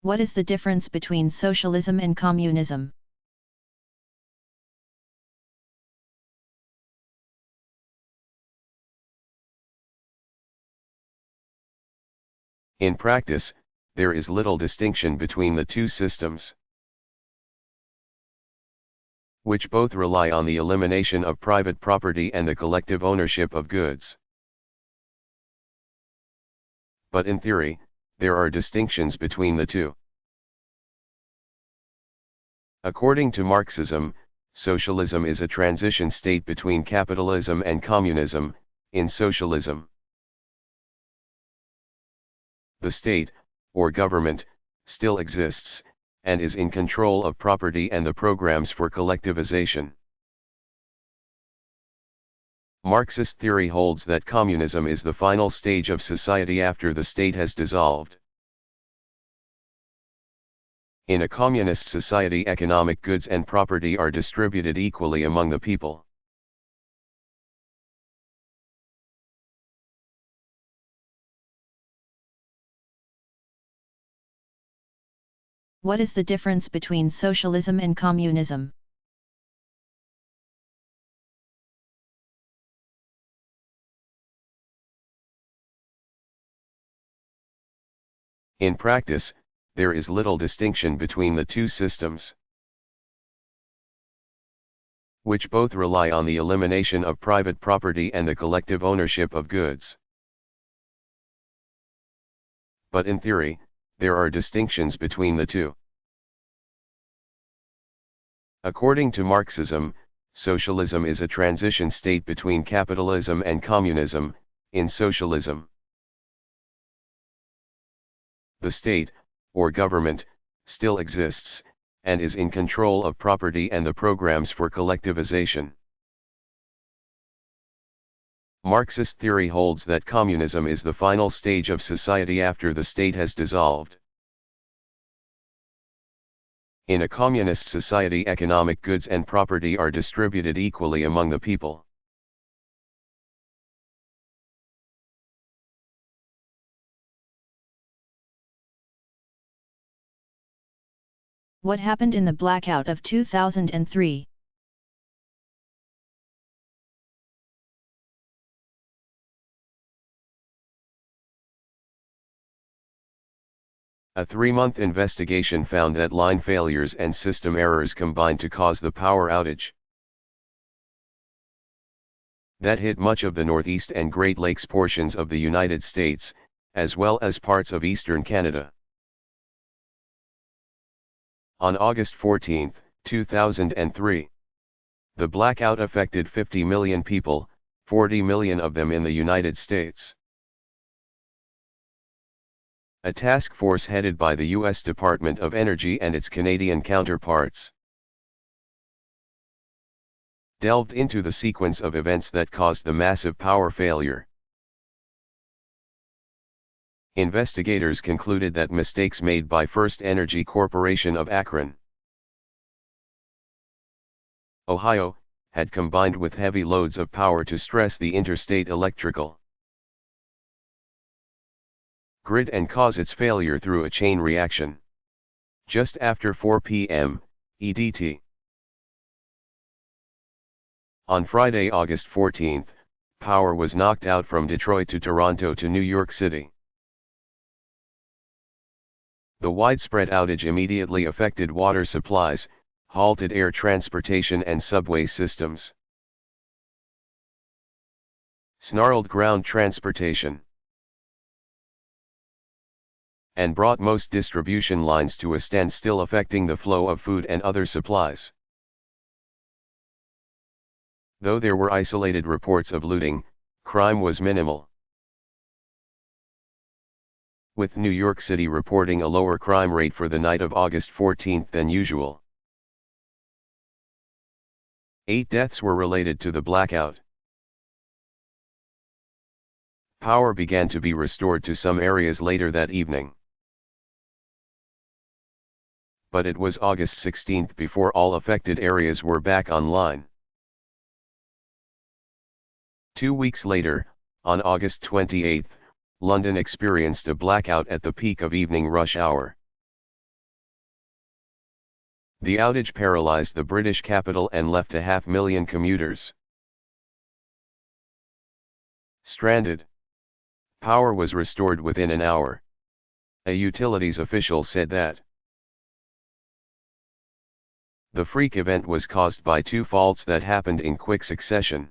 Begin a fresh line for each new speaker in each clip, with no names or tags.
What is the difference between socialism and communism?
In practice, there is little distinction between the two systems, which both rely on the elimination of private property and the collective ownership of goods. But in theory, there are distinctions between the two. According to Marxism, socialism is a transition state between capitalism and communism. In socialism, the state, or government, still exists, and is in control of property and the programs for collectivization. Marxist theory holds that communism is the final stage of society after the state has dissolved. In a communist society, economic goods and property are distributed equally among the people.
What is the difference between socialism and communism?
In practice, there is little distinction between the two systems, which both rely on the elimination of private property and the collective ownership of goods. But in theory, there are distinctions between the two. According to Marxism, socialism is a transition state between capitalism and communism. In socialism, the state, or government, still exists, and is in control of property and the programs for collectivization. Marxist theory holds that communism is the final stage of society after the state has dissolved. In a communist society, economic goods and property are distributed equally among the people.
What happened in the blackout of 2003?
A 3-month investigation found that line failures and system errors combined to cause the power outage that hit much of the Northeast and Great Lakes portions of the United States, as well as parts of eastern Canada. On August 14, 2003, the blackout affected 50 million people, 40 million of them in the United States. A task force headed by the U.S. Department of Energy and its Canadian counterparts delved into the sequence of events that caused the massive power failure. Investigators concluded that mistakes made by First Energy Corporation of Akron, Ohio, had combined with heavy loads of power to stress the interstate electrical grid and cause its failure through a chain reaction. Just after 4 p.m. EDT. On Friday, August 14, power was knocked out from Detroit to Toronto to New York City. The widespread outage immediately affected water supplies, halted air transportation and subway systems, snarled ground transportation, and brought most distribution lines to a standstill, affecting the flow of food and other supplies. Though there were isolated reports of looting, crime was minimal, with New York City reporting a lower crime rate for the night of August 14 than usual. 8 deaths were related to the blackout. Power began to be restored to some areas later that evening, but it was August 16 before all affected areas were back online. 2 weeks later, on August 28, London experienced a blackout at the peak of evening rush hour. The outage paralyzed the British capital and left 500,000 commuters stranded. Power was restored within an hour. A utilities official said that the freak event was caused by two faults that happened in quick succession.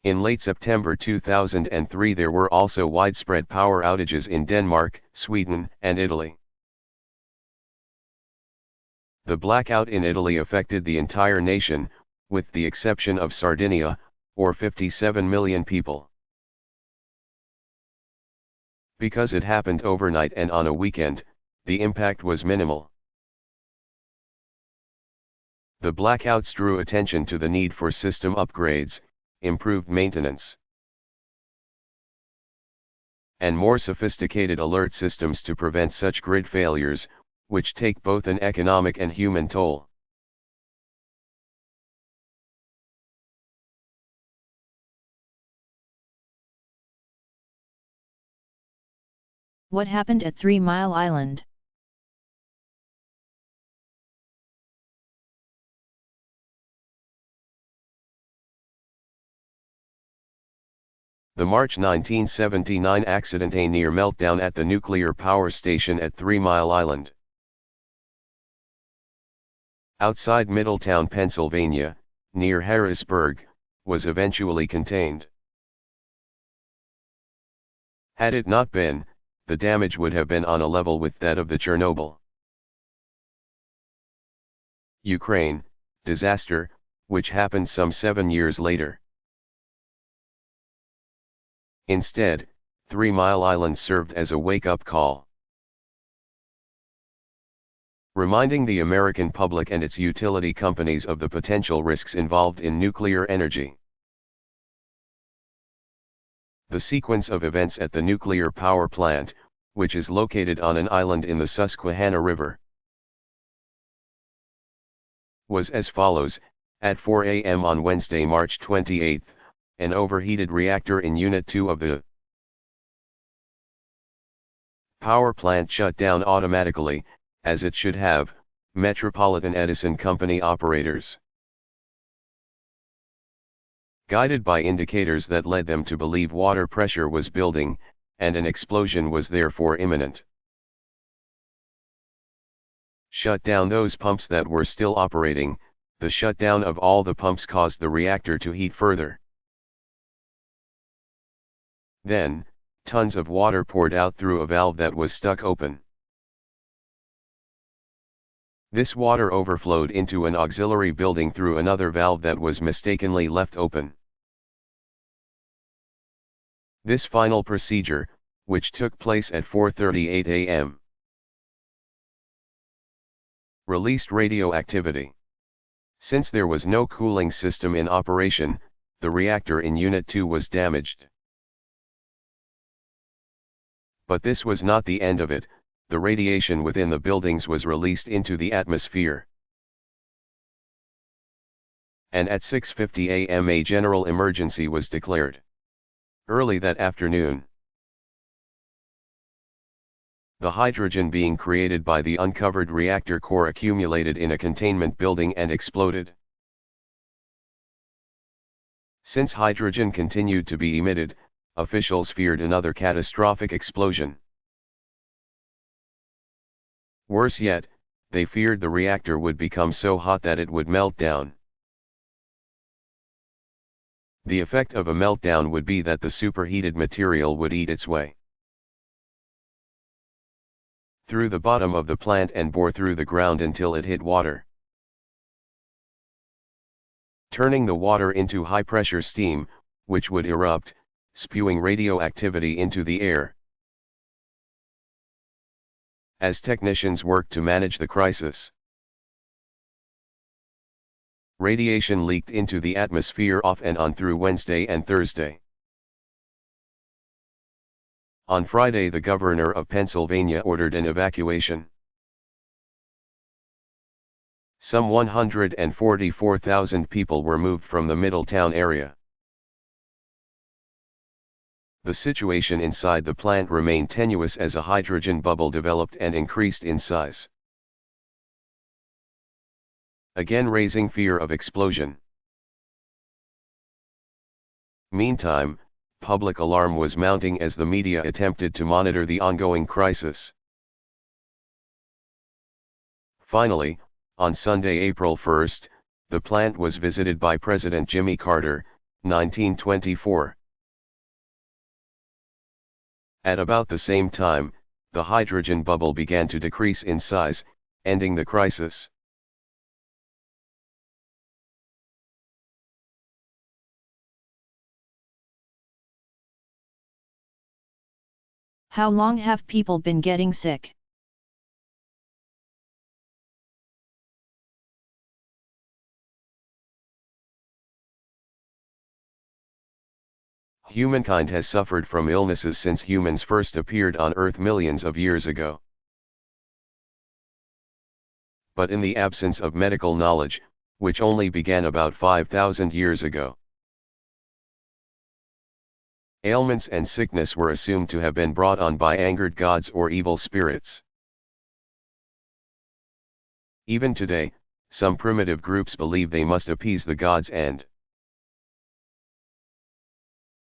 In late September 2003 there were also widespread power outages in Denmark, Sweden, and Italy. The blackout in Italy affected the entire nation, with the exception of Sardinia, or 57 million people. Because it happened overnight and on a weekend, the impact was minimal. The blackouts drew attention to the need for system upgrades, improved maintenance, and more sophisticated alert systems to prevent such grid failures, which take both an economic and human toll.
What happened at 3 Mile Island?
The March 1979 accident, a near meltdown at the nuclear power station at 3 Mile Island, outside Middletown, Pennsylvania, near Harrisburg, was eventually contained. Had it not been, the damage would have been on a level with that of the Chernobyl, Ukraine, disaster, which happened some 7 years later. Instead, 3 Mile Island served as a wake-up call, reminding the American public and its utility companies of the potential risks involved in nuclear energy. The sequence of events at the nuclear power plant, which is located on an island in the Susquehanna River, was as follows. At 4 a.m. on Wednesday, March 28, an overheated reactor in Unit 2 of the power plant shut down automatically, as it should have. Metropolitan Edison Company operators, guided by indicators that led them to believe water pressure was building, and an explosion was therefore imminent, shut down those pumps that were still operating. The shutdown of all the pumps caused the reactor to heat further. Then, tons of water poured out through a valve that was stuck open. This water overflowed into an auxiliary building through another valve that was mistakenly left open. This final procedure, which took place at 4:38 a.m., released radioactivity. Since there was no cooling system in operation, the reactor in Unit 2 was damaged. But this was not the end of it. The radiation within the buildings was released into the atmosphere. And at 6:50 a.m. a general emergency was declared. Early that afternoon, the hydrogen being created by the uncovered reactor core accumulated in a containment building and exploded. Since hydrogen continued to be emitted, officials feared another catastrophic explosion. Worse yet, they feared the reactor would become so hot that it would melt down. The effect of a meltdown would be that the superheated material would eat its way through the bottom of the plant and bore through the ground until it hit water, turning the water into high-pressure steam, which would erupt, spewing radioactivity into the air. As technicians worked to manage the crisis, radiation leaked into the atmosphere off and on through Wednesday and Thursday. On Friday, the governor of Pennsylvania ordered an evacuation. Some 144,000 people were moved from the Middletown area. The situation inside the plant remained tenuous as a hydrogen bubble developed and increased in size. again raising fear of explosion. Meantime, public alarm was mounting as the media attempted to monitor the ongoing crisis. Finally, on Sunday, April 1, the plant was visited by President Jimmy Carter, 1924. At about the same time, the hydrogen bubble began to decrease in size, ending the crisis.
How long have people been getting sick?
Humankind has suffered from illnesses since humans first appeared on Earth millions of years ago. But in the absence of medical knowledge, which only began about 5,000 years ago, ailments and sickness were assumed to have been brought on by angered gods or evil spirits. Even today, some primitive groups believe they must appease the gods and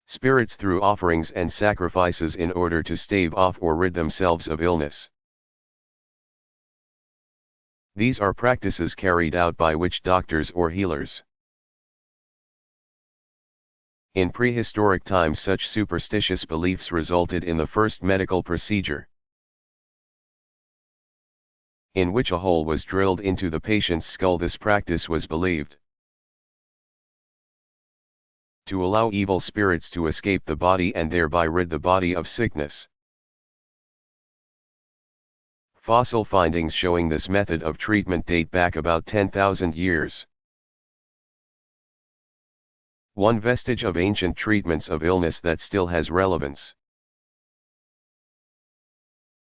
spirits through offerings and sacrifices in order to stave off or rid themselves of illness. These are practices carried out by witch doctors or healers. In prehistoric times, such superstitious beliefs resulted in the first medical procedure, in which a hole was drilled into the patient's skull. This practice was believed to allow evil spirits to escape the body and thereby rid the body of sickness. Fossil findings showing this method of treatment date back about 10,000 years. One vestige of ancient treatments of illness that still has relevance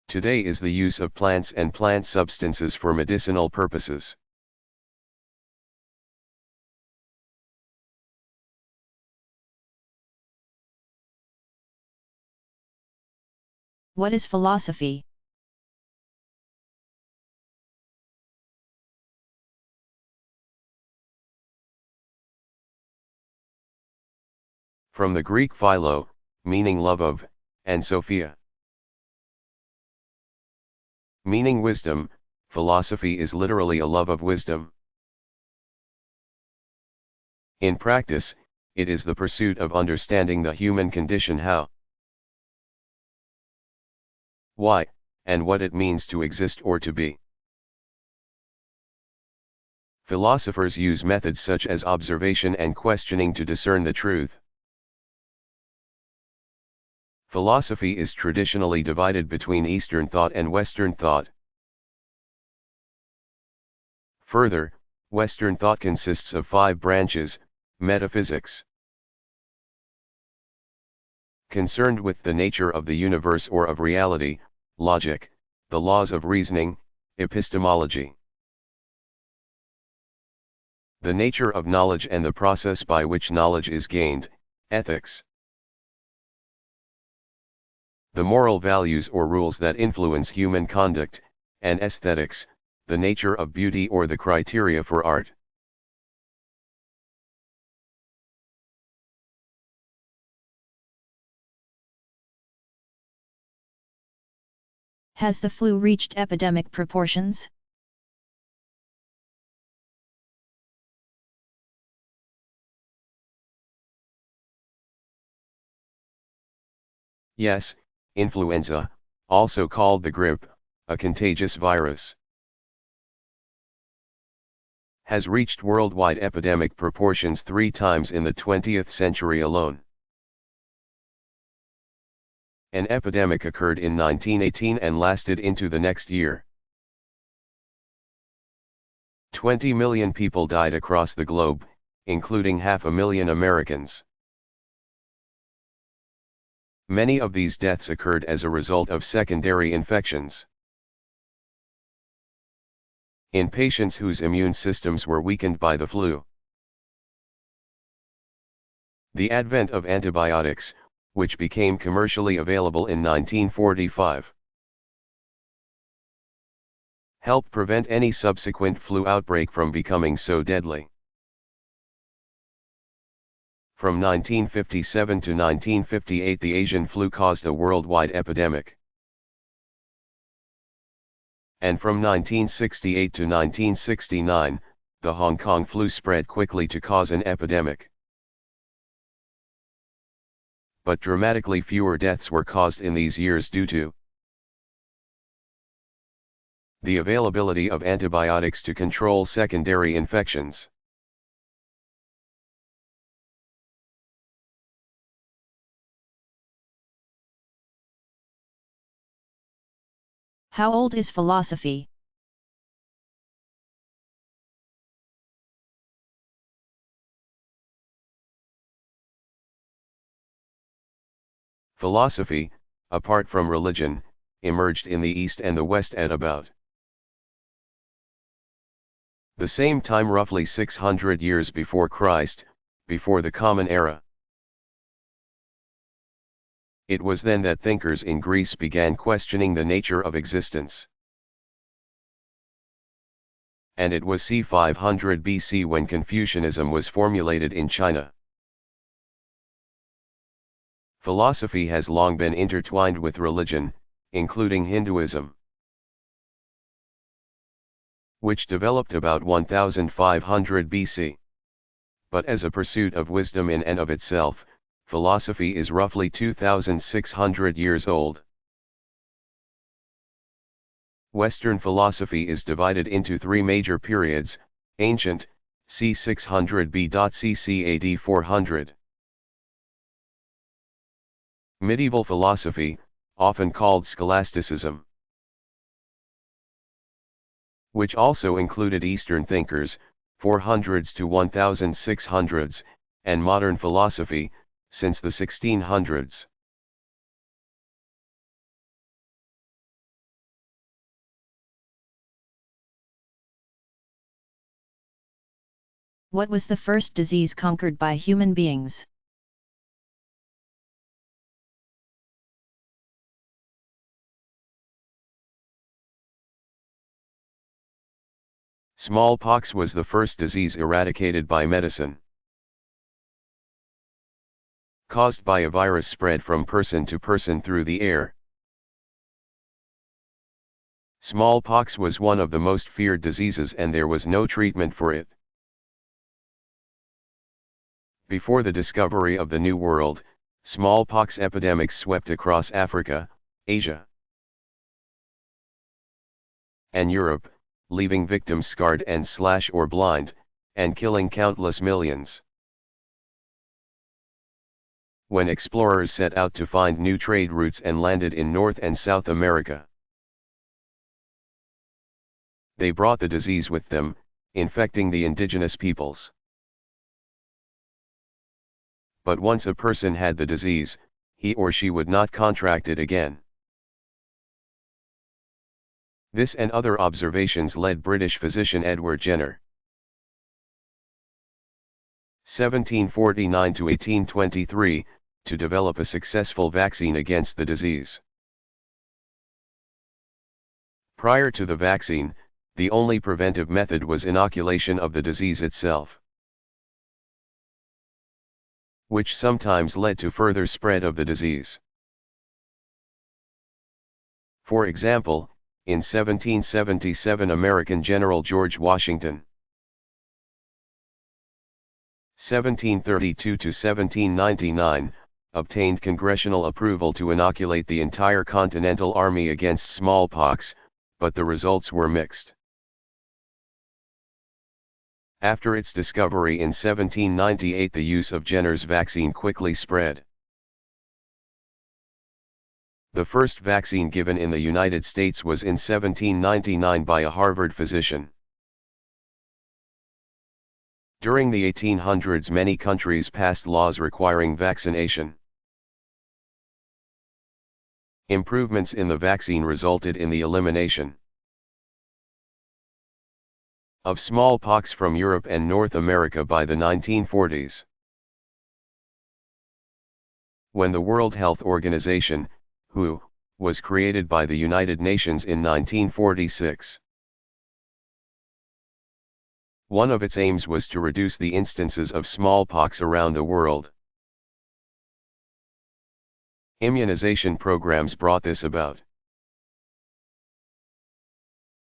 today is the use of plants and plant substances for medicinal purposes.
What is philosophy?
From the Greek philo, meaning love of, and sophia, meaning wisdom, philosophy is literally a love of wisdom. In practice, it is the pursuit of understanding the human condition, how, why, and what it means to exist or to be. Philosophers use methods such as observation and questioning to discern the truth. Philosophy is traditionally divided between Eastern thought and Western thought. Further, Western thought consists of 5 branches: metaphysics, concerned with the nature of the universe or of reality; logic, the laws of reasoning; epistemology, the nature of knowledge and the process by which knowledge is gained; ethics, the moral values or rules that influence human conduct; and aesthetics, the nature of beauty or the criteria for art.
Has the flu reached epidemic proportions?
Yes, influenza, also called the grippe, a contagious virus, has reached worldwide epidemic proportions 3 times in the 20th century alone. An epidemic occurred in 1918 and lasted into the next year. 20 million people died across the globe, including 500,000 Americans. Many of these deaths occurred as a result of secondary infections. In patients whose immune systems were weakened by the flu. The advent of antibiotics, which became commercially available in 1945, helped prevent any subsequent flu outbreak from becoming so deadly. From 1957 to 1958, the Asian flu caused a worldwide epidemic. And from 1968 to 1969, the Hong Kong flu spread quickly to cause an epidemic. But dramatically fewer deaths were caused in these years due to the availability of antibiotics to control secondary infections.
How old is philosophy?
Philosophy, apart from religion, emerged in the East and the West at about the same time, roughly 600 years before Christ, before the Common Era. It was then that thinkers in Greece began questioning the nature of existence. And it was c. 500 BC when Confucianism was formulated in China. Philosophy has long been intertwined with religion, including Hinduism, which developed about 1500 BC. But as a pursuit of wisdom in and of itself, philosophy is roughly 2600 years old. Western philosophy is divided into three major periods: ancient, c. 600 BC AD 400. Medieval philosophy, often called scholasticism, which also included Eastern thinkers, 400s to 1600s, and modern philosophy, since the 1600s.
What was the first disease conquered by human beings?
Smallpox was the first disease eradicated by medicine, caused by a virus spread from person to person through the air. Smallpox was one of the most feared diseases and there was no treatment for it. Before the discovery of the New World, smallpox epidemics swept across Africa, Asia, and Europe, leaving victims scarred and or blind, and killing countless millions. When explorers set out to find new trade routes and landed in North and South America, they brought the disease with them, infecting the indigenous peoples. But once a person had the disease, he or she would not contract it again. This and other observations led British physician Edward Jenner, 1749 to 1823, to develop a successful vaccine against the disease. Prior to the vaccine, the only preventive method was inoculation of the disease itself, which sometimes led to further spread of the disease. For example, in 1777 American General George Washington, 1732 to 1799, obtained congressional approval to inoculate the entire Continental Army against smallpox, but the results were mixed. After its discovery in 1798, the use of Jenner's vaccine quickly spread. The first vaccine given in the United States was in 1799 by a Harvard physician. During the 1800s, many countries passed laws requiring vaccination. Improvements in the vaccine resulted in the elimination of smallpox from Europe and North America by the 1940s. When the World Health Organization, WHO, was created by the United Nations in 1946. One of its aims was to reduce the instances of smallpox around the world. Immunization programs brought this about.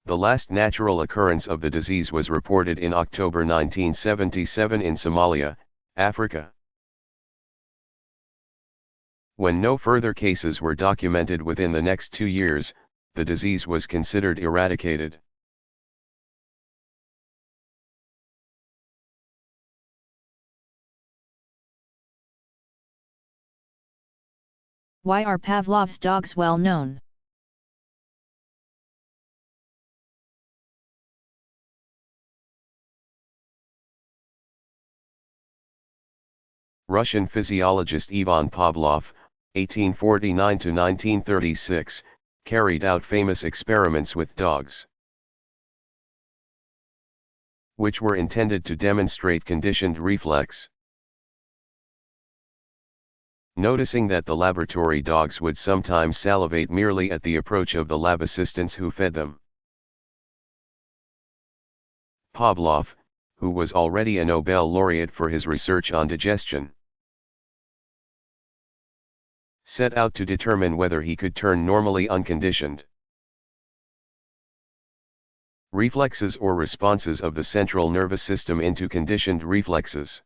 The last natural occurrence of the disease was reported in October 1977 in Somalia, Africa. When no further cases were documented within the next 2 years, the disease was considered eradicated.
Why are Pavlov's dogs well known?
Russian physiologist Ivan Pavlov, 1849–1936, carried out famous experiments with dogs, which were intended to demonstrate conditioned reflex. Noticing that the laboratory dogs would sometimes salivate merely at the approach of the lab assistants who fed them, Pavlov, who was already a Nobel laureate for his research on digestion, set out to determine whether he could turn normally unconditioned reflexes or responses of the central nervous system into conditioned reflexes.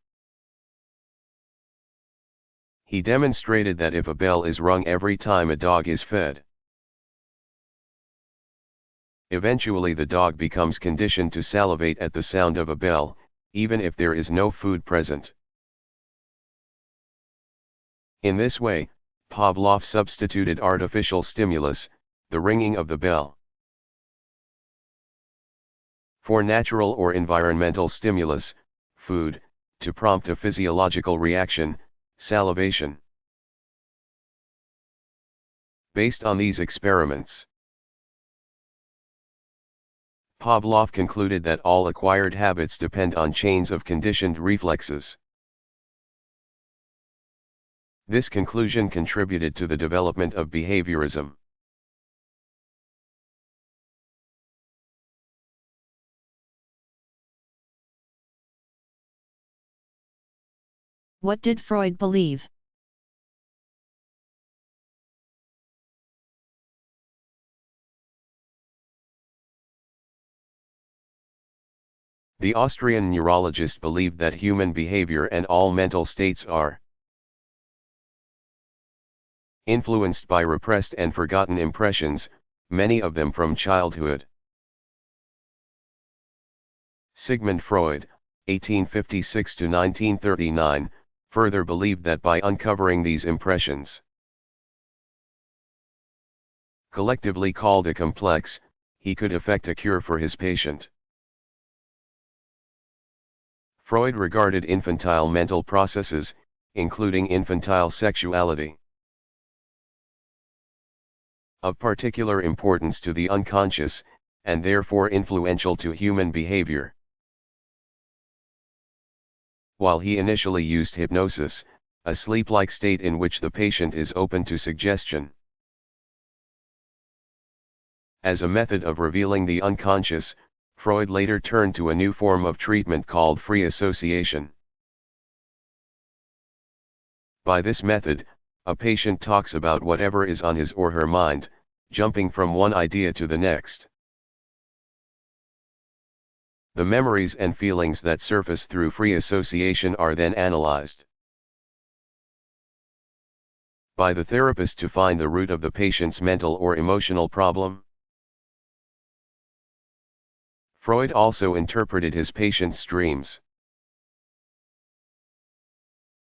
He demonstrated that if a bell is rung every time a dog is fed, eventually the dog becomes conditioned to salivate at the sound of a bell, even if there is no food present. In this way, Pavlov substituted artificial stimulus, the ringing of the bell, for natural or environmental stimulus, food, to prompt a physiological reaction, salivation. Based on these experiments, Pavlov concluded that all acquired habits depend on chains of conditioned reflexes. This conclusion contributed to the development of behaviorism.
What did Freud believe?
The Austrian neurologist believed that human behavior and all mental states are influenced by repressed and forgotten impressions, many of them from childhood. Sigmund Freud, 1856–1939, further believed that by uncovering these impressions, collectively called a complex, he could effect a cure for his patient. Freud regarded infantile mental processes, including infantile sexuality, of particular importance to the unconscious, and therefore influential to human behavior. While he initially used hypnosis, a sleep-like state in which the patient is open to suggestion, as a method of revealing the unconscious, Freud later turned to a new form of treatment called free association. By this method, a patient talks about whatever is on his or her mind, jumping from one idea to the next. The memories and feelings that surface through free association are then analyzed by the therapist to find the root of the patient's mental or emotional problem. Freud also interpreted his patient's dreams,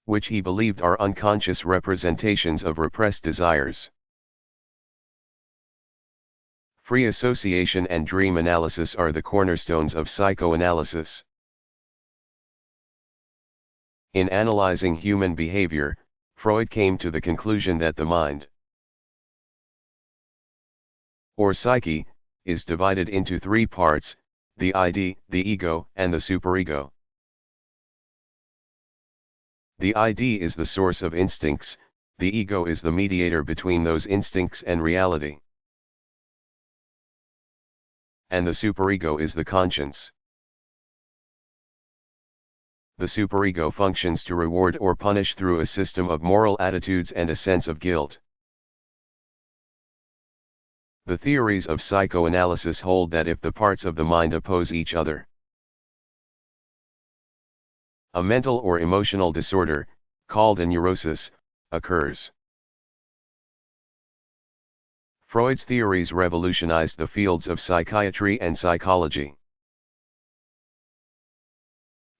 which he believed are unconscious representations of repressed desires. Free association and dream analysis are the cornerstones of psychoanalysis. In analyzing human behavior, Freud came to the conclusion that the mind, or psyche, is divided into three parts: the ID, the ego, and the superego. The ID is the source of instincts, the ego is the mediator between those instincts and reality, and the superego is the conscience. the superego functions to reward or punish through a system of moral attitudes and a sense of guilt. The theories of psychoanalysis hold that if the parts of the mind oppose each other, a mental or emotional disorder, called a neurosis, occurs. Freud's theories revolutionized the fields of psychiatry and psychology.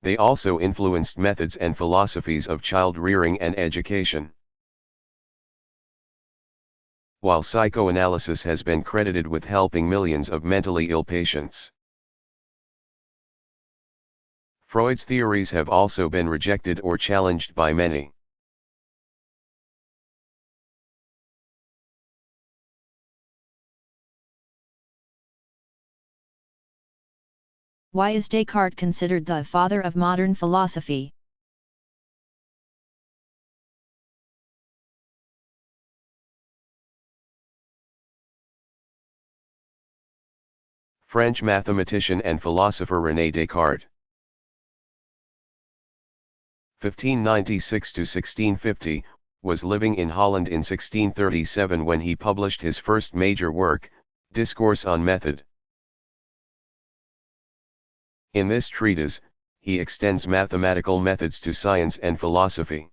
They also influenced methods and philosophies of child rearing and education. While psychoanalysis has been credited with helping millions of mentally ill patients, Freud's theories have also been rejected or challenged by many.
Why is Descartes considered the father of modern philosophy?
French mathematician and philosopher René Descartes, 1596–1650, was living in Holland in 1637 when he published his first major work, Discourse on Method. In this treatise, he extends mathematical methods to science and philosophy,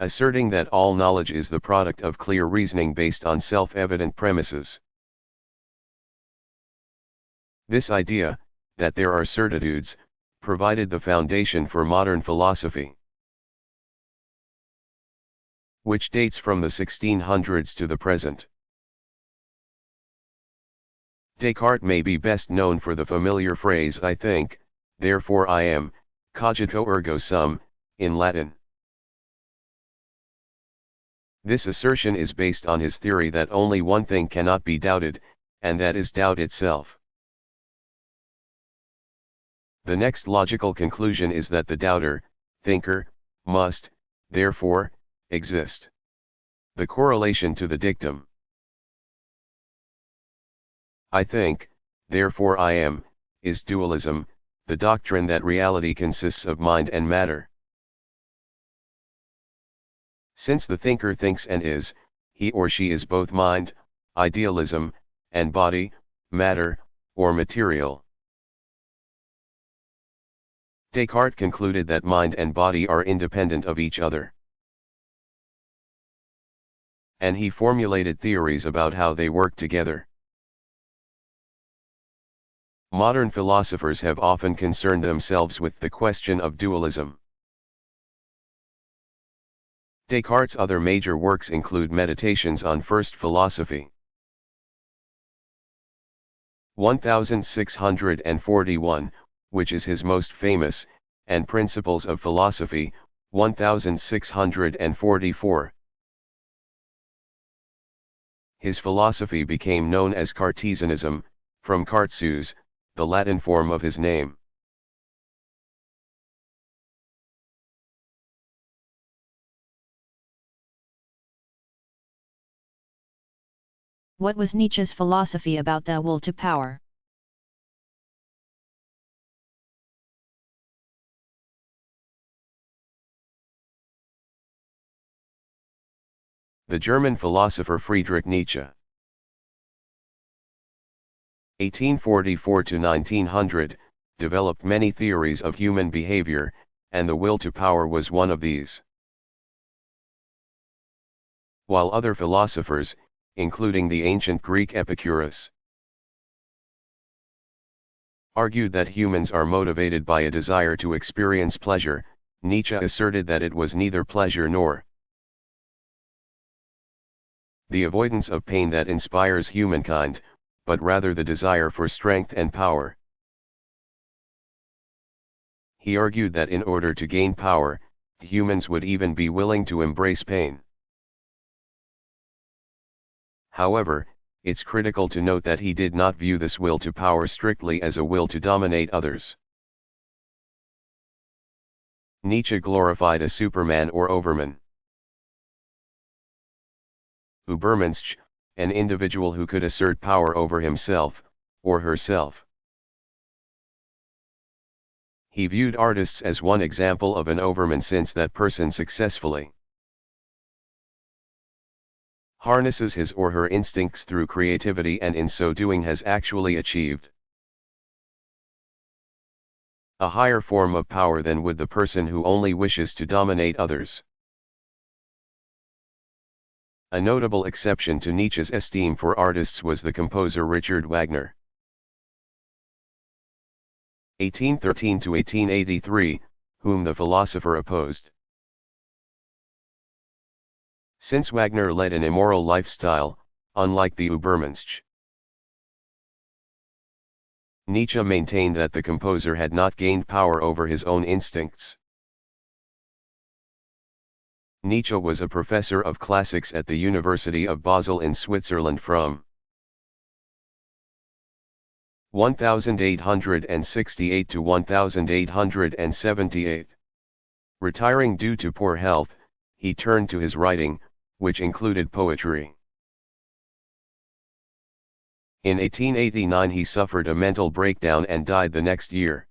asserting that all knowledge is the product of clear reasoning based on self-evident premises. This idea, that there are certitudes, provided the foundation for modern philosophy, which dates from the 1600s to the present. Descartes may be best known for the familiar phrase "I think, therefore I am, cogito ergo sum," in Latin. This assertion is based on his theory that only one thing cannot be doubted, and that is doubt itself. The next logical conclusion is that the doubter, thinker, must, therefore, exist. The correlation to the dictum "I think, therefore I am," is dualism, the doctrine that reality consists of mind and matter. Since the thinker thinks and is, he or she is both mind, idealism, and body, matter, or material. Descartes concluded that mind and body are independent of each other, and he formulated theories about how they work together. Modern philosophers have often concerned themselves with the question of dualism. Descartes' other major works include Meditations on First Philosophy, 1641, which is his most famous, and Principles of Philosophy, 1644. His philosophy became known as Cartesianism, from Cartesius, the Latin form of his name.
What was Nietzsche's philosophy about the will to power?
The German philosopher Friedrich Nietzsche, 1844–1900, developed many theories of human behavior, and the will to power was one of these. While other philosophers, including the ancient Greek Epicurus, argued that humans are motivated by a desire to experience pleasure, Nietzsche asserted that it was neither pleasure nor the avoidance of pain that inspires humankind, but rather the desire for strength and power. He argued that in order to gain power, humans would even be willing to embrace pain. However, it's critical to note that he did not view this will to power strictly as a will to dominate others. Nietzsche glorified a superman or overman, Übermensch, an individual who could assert power over himself, or herself. He viewed artists as one example of an overman, since that person successfully harnesses his or her instincts through creativity, and in so doing has actually achieved a higher form of power than would the person who only wishes to dominate others. A notable exception to Nietzsche's esteem for artists was the composer Richard Wagner. 1813 to 1883, whom the philosopher opposed. Since Wagner led an immoral lifestyle, unlike the Übermensch, Nietzsche maintained that the composer had not gained power over his own instincts. Nietzsche was a professor of classics at the University of Basel in Switzerland from 1868 to 1878. Retiring due to poor health, he turned to his writing, which included poetry. In 1889 he suffered a mental breakdown and died the next year.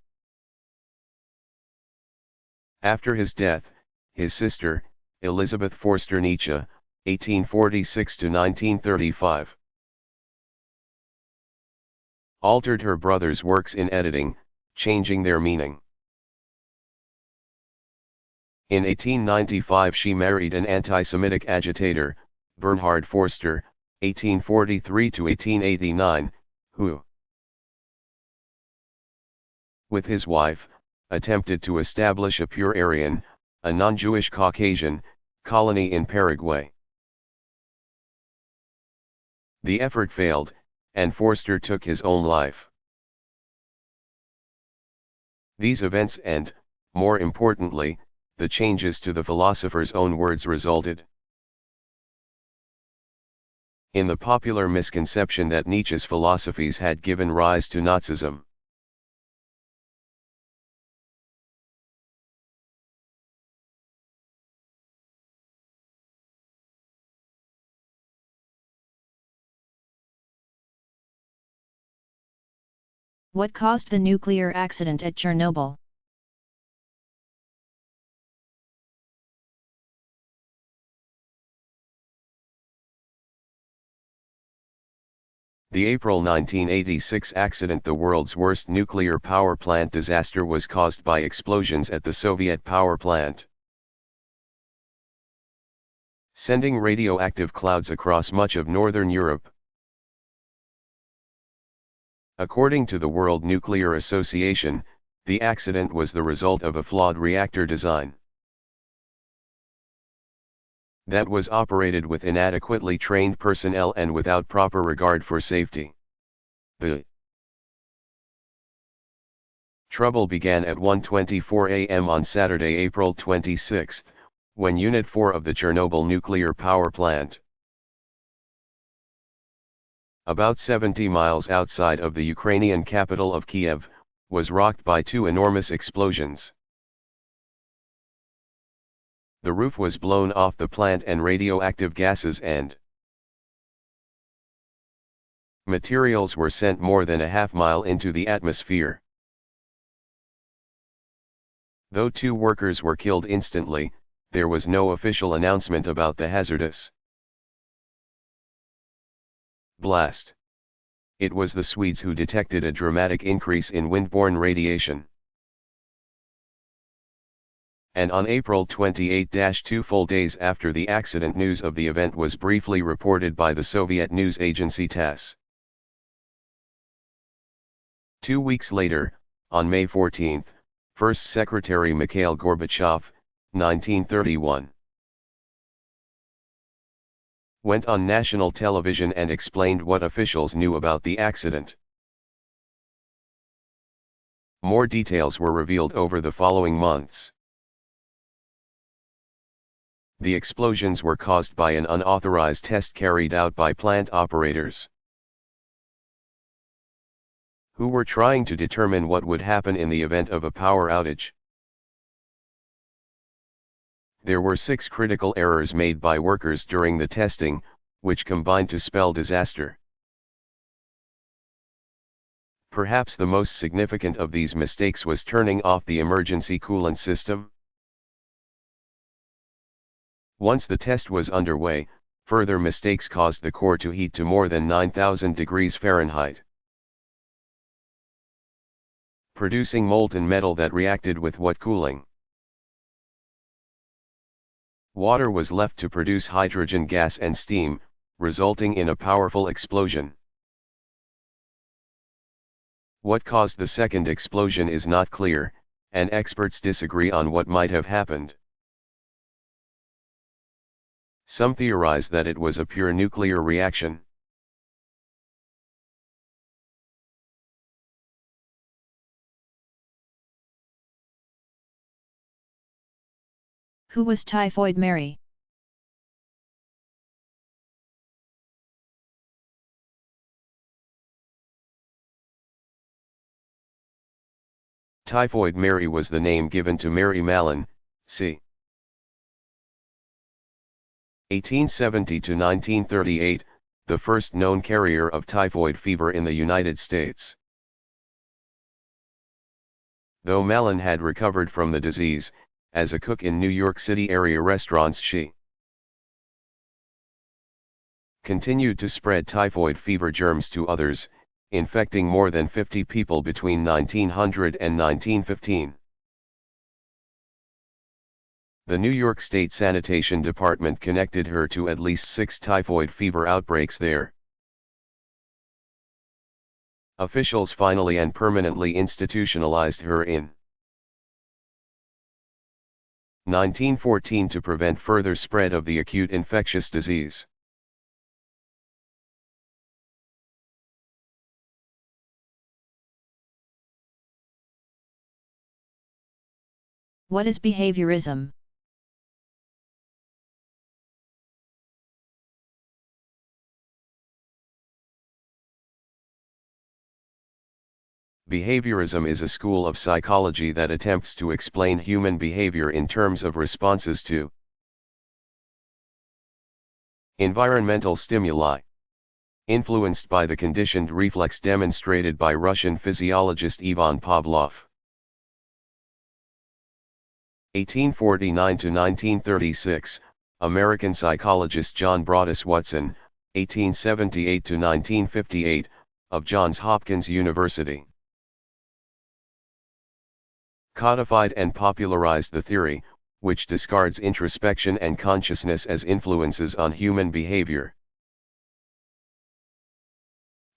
After his death, his sister, Elisabeth Forster Nietzsche, 1846 to 1935, altered her brother's works in editing, changing their meaning. In 1895 she married an anti-Semitic agitator, Bernhard Forster, 1843 to 1889, who, with his wife, attempted to establish a pure Aryan, a non-Jewish Caucasian, colony in Paraguay. The effort failed, and Forster took his own life. These events and, more importantly, the changes to the philosopher's own words resulted in the popular misconception that Nietzsche's philosophies had given rise to Nazism.
What caused the nuclear accident at Chernobyl?
The April 1986 accident, the world's worst nuclear power plant disaster, was caused by explosions at the Soviet power plant, sending radioactive clouds across much of northern Europe. According to the World Nuclear Association, the accident was the result of a flawed reactor design that was operated with inadequately trained personnel and without proper regard for safety. The trouble began at 1:24 a.m. on Saturday, April 26, when Unit 4 of the Chernobyl nuclear power plant, about 70 miles outside of the Ukrainian capital of Kiev, was rocked by two enormous explosions. The roof was blown off the plant and radioactive gases and materials were sent more than a half-mile into the atmosphere. Though two workers were killed instantly, there was no official announcement about the hazardous blast. It was the Swedes who detected a dramatic increase in windborne radiation. And on April 28, 2 full days after the accident, news of the event was briefly reported by the Soviet news agency TASS. 2 weeks later, on May 14, First Secretary Mikhail Gorbachev, 1931, went on national television and explained what officials knew about the accident. More details were revealed over the following months. The explosions were caused by an unauthorized test carried out by plant operators who were trying to determine what would happen in the event of a power outage. There were 6 critical errors made by workers during the testing, which combined to spell disaster. Perhaps the most significant of these mistakes was turning off the emergency coolant system. Once the test was underway, further mistakes caused the core to heat to more than 9,000 degrees Fahrenheit, producing molten metal that reacted with wet cooling. Water was left to produce hydrogen gas and steam, resulting in a powerful explosion. What caused the second explosion is not clear, and experts disagree on what might have happened. Some theorize that it was a pure nuclear reaction.
Who was Typhoid Mary?
Typhoid Mary was the name given to Mary Mallon, c. 1870 to 1938, the first known carrier of typhoid fever in the United States. Though Mallon had recovered from the disease, as a cook in New York City area restaurants she continued to spread typhoid fever germs to others, infecting more than 50 people between 1900 and 1915. The New York State Sanitation Department connected her to at least 6 typhoid fever outbreaks there. Officials finally and permanently institutionalized her in 1914 to prevent further spread of the acute infectious disease.
What is behaviorism?
Behaviorism is a school of psychology that attempts to explain human behavior in terms of responses to environmental stimuli, influenced by the conditioned reflex demonstrated by Russian physiologist Ivan Pavlov. 1849 to 1936, American psychologist John Broadus Watson, 1878 to 1958, of Johns Hopkins University, codified and popularized the theory, which discards introspection and consciousness as influences on human behavior.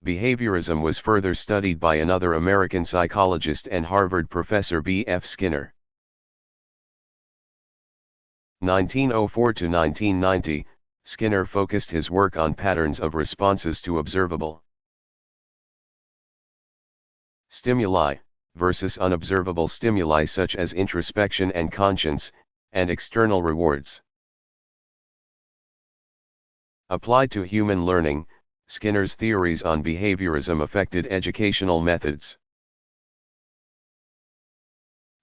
Behaviorism was further studied by another American psychologist and Harvard professor B.F. Skinner. 1904 to 1990, Skinner focused his work on patterns of responses to observable stimuli, versus unobservable stimuli such as introspection and conscience, and external rewards. Applied to human learning, Skinner's theories on behaviorism affected educational methods,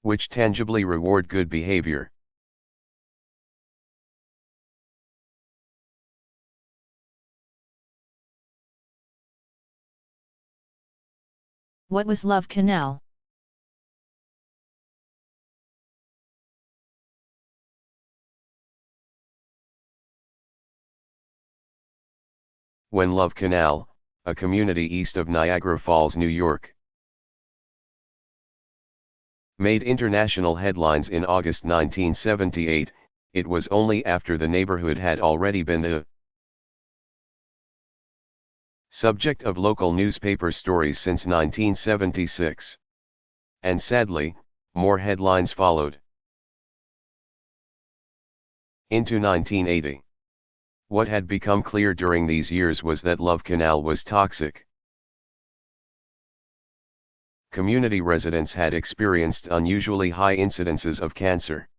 which tangibly reward good behavior.
What was Love Canal?
When Love Canal, a community east of Niagara Falls, New York, made international headlines in August 1978, it was only after the neighborhood had already been the subject of local newspaper stories since 1976. And sadly, more headlines followed. Into 1980. What had become clear during these years was that Love Canal was toxic. Community residents had experienced unusually high incidences of cancer,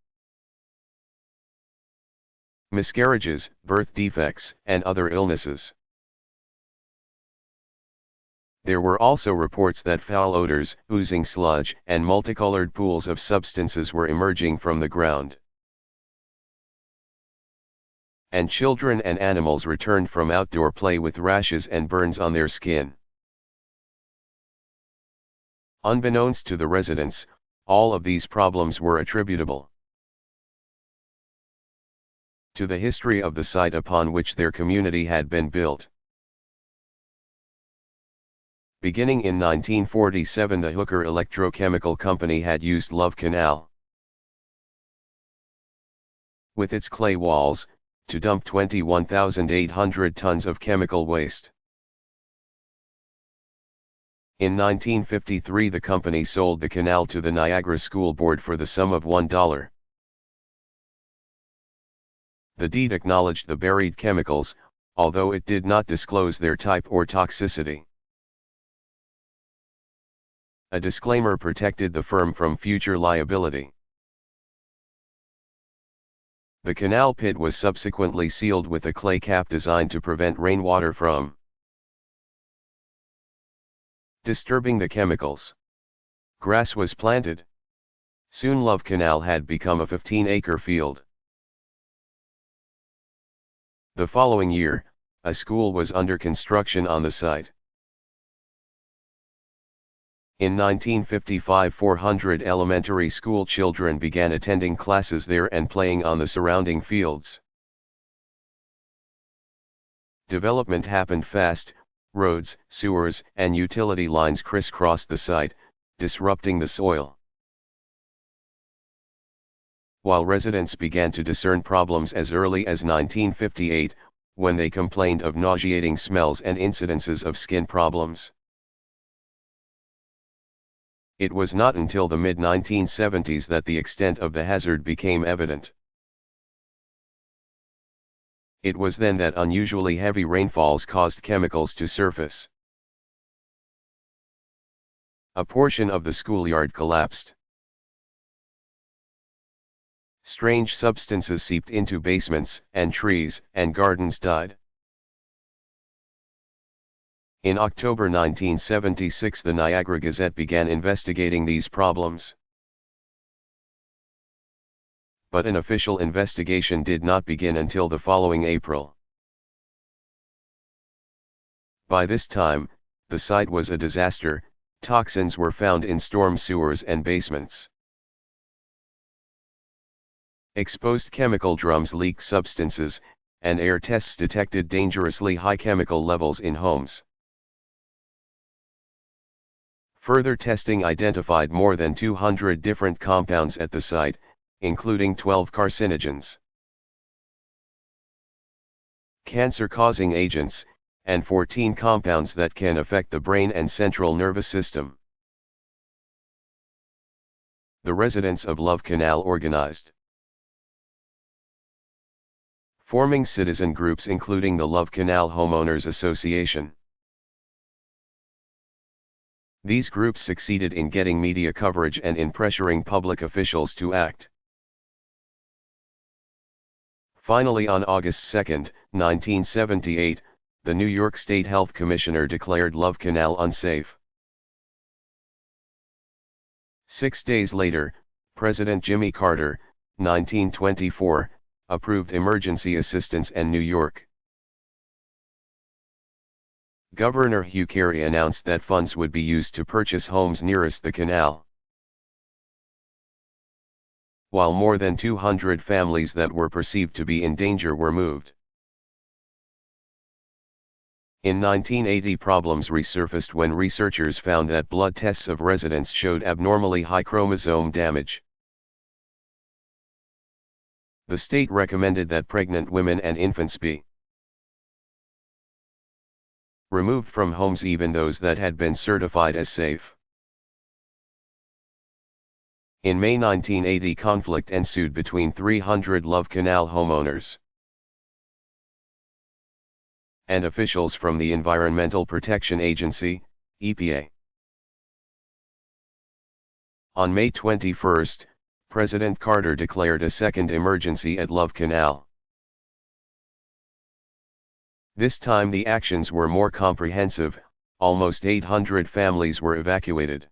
miscarriages, birth defects, and other illnesses. There were also reports that foul odors, oozing sludge, and multicolored pools of substances were emerging from the ground. And children and animals returned from outdoor play with rashes and burns on their skin. Unbeknownst to the residents, all of these problems were attributable to the history of the site upon which their community had been built. Beginning in 1947, the Hooker Electrochemical Company had used Love Canal, with its clay walls, to dump 21,800 tons of chemical waste. In 1953, the company sold the canal to the Niagara School Board for the sum of $1. The deed acknowledged the buried chemicals, although it did not disclose their type or toxicity. A disclaimer protected the firm from future liability. The canal pit was subsequently sealed with a clay cap designed to prevent rainwater from disturbing the chemicals. Grass was planted. Soon Love Canal had become a 15-acre field. The following year, a school was under construction on the site. In 1955, 400 elementary school children began attending classes there and playing on the surrounding fields. Development happened fast. Roads, sewers, and utility lines crisscrossed the site, disrupting the soil. While residents began to discern problems as early as 1958, when they complained of nauseating smells and incidences of skin problems. It was not until the mid-1970s that the extent of the hazard became evident. It was then that unusually heavy rainfalls caused chemicals to surface. A portion of the schoolyard collapsed. Strange substances seeped into basements, and trees and gardens died. In October 1976, the Niagara Gazette began investigating these problems. But an official investigation did not begin until the following April. By this time, the site was a disaster. Toxins were found in storm sewers and basements. Exposed chemical drums leaked substances, and air tests detected dangerously high chemical levels in homes. Further testing identified more than 200 different compounds at the site, including 12 carcinogens, cancer-causing agents, and 14 compounds that can affect the brain and central nervous system. The residents of Love Canal organized, forming citizen groups including the Love Canal Homeowners Association. These groups succeeded in getting media coverage and in pressuring public officials to act. Finally, on August 2, 1978, the New York State Health Commissioner declared Love Canal unsafe. 6 days later, President Jimmy Carter, 1924, approved emergency assistance, and New York Governor Hugh Carey announced that funds would be used to purchase homes nearest the canal. While more than 200 families that were perceived to be in danger were moved. In 1980, problems resurfaced when researchers found that blood tests of residents showed abnormally high chromosome damage. The state recommended that pregnant women and infants be removed from homes, even those that had been certified as safe. In May 1980, conflict ensued between 300 Love Canal homeowners and officials from the Environmental Protection Agency, EPA. On May 21, President Carter declared a second emergency at Love Canal. This time the actions were more comprehensive. Almost 800 families were evacuated,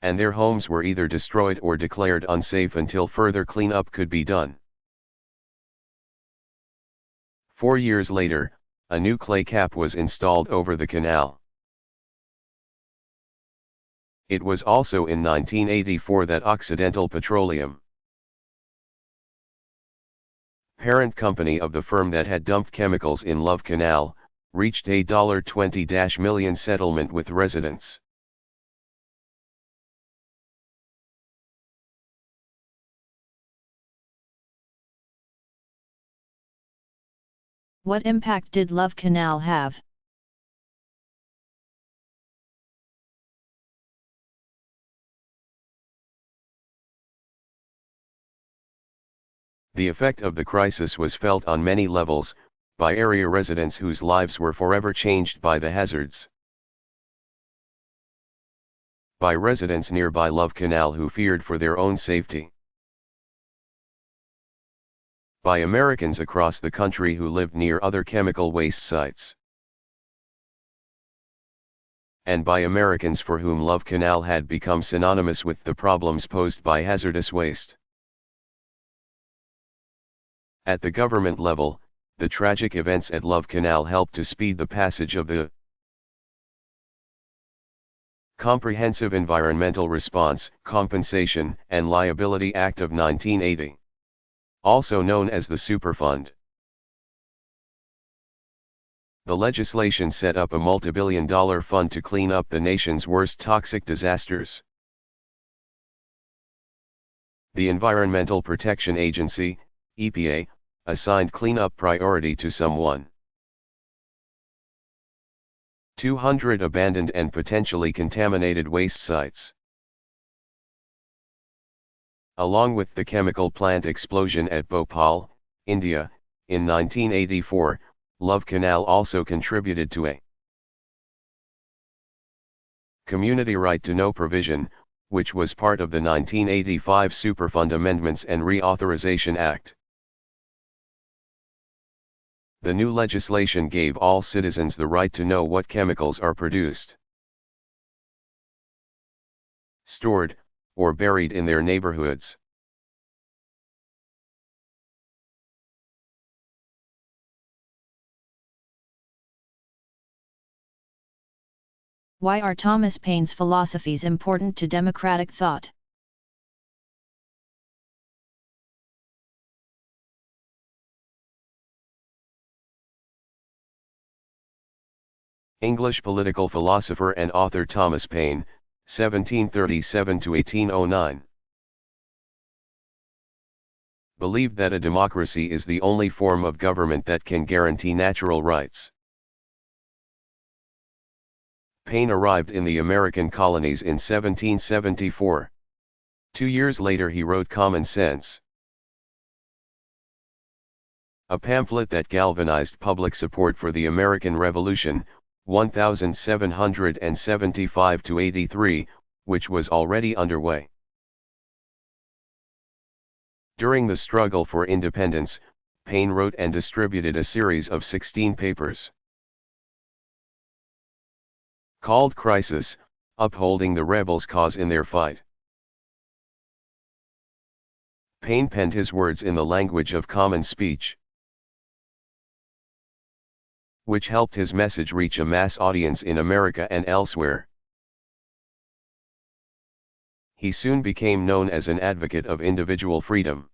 and their homes were either destroyed or declared unsafe until further cleanup could be done. 4 years later, a new clay cap was installed over the canal. It was also in 1984 that Occidental Petroleum, parent company of the firm that had dumped chemicals in Love Canal, reached a $20 million settlement with residents.
What impact did Love Canal have?
The effect of the crisis was felt on many levels, by area residents whose lives were forever changed by the hazards, by residents nearby Love Canal who feared for their own safety, by Americans across the country who lived near other chemical waste sites, and by Americans for whom Love Canal had become synonymous with the problems posed by hazardous waste. At the government level, the tragic events at Love Canal helped to speed the passage of the Comprehensive Environmental Response, Compensation, and Liability Act of 1980, also known as the Superfund. The legislation set up a multi-billion-dollar fund to clean up the nation's worst toxic disasters. The Environmental Protection Agency, EPA, assigned cleanup priority to some 200 abandoned and potentially contaminated waste sites. Along with the chemical plant explosion at Bhopal, India, in 1984, Love Canal also contributed to a community right to know provision, which was part of the 1985 Superfund Amendments and Reauthorization Act. The new legislation gave all citizens the right to know what chemicals are produced, stored, or buried in their neighborhoods.
Why are Thomas Paine's philosophies important to democratic thought?
English political philosopher and author Thomas Paine, 1737–1809. Believed that a democracy is the only form of government that can guarantee natural rights. Paine arrived in the American colonies in 1774. 2 years later he wrote Common Sense, a pamphlet that galvanized public support for the American Revolution, 1775–83, which was already underway. During the struggle for independence, Paine wrote and distributed a series of 16 papers called Crisis, upholding the rebels' cause in their fight. Paine penned his words in the language of common speech, which helped his message reach a mass audience in America and elsewhere. He soon became known as an advocate of individual freedom.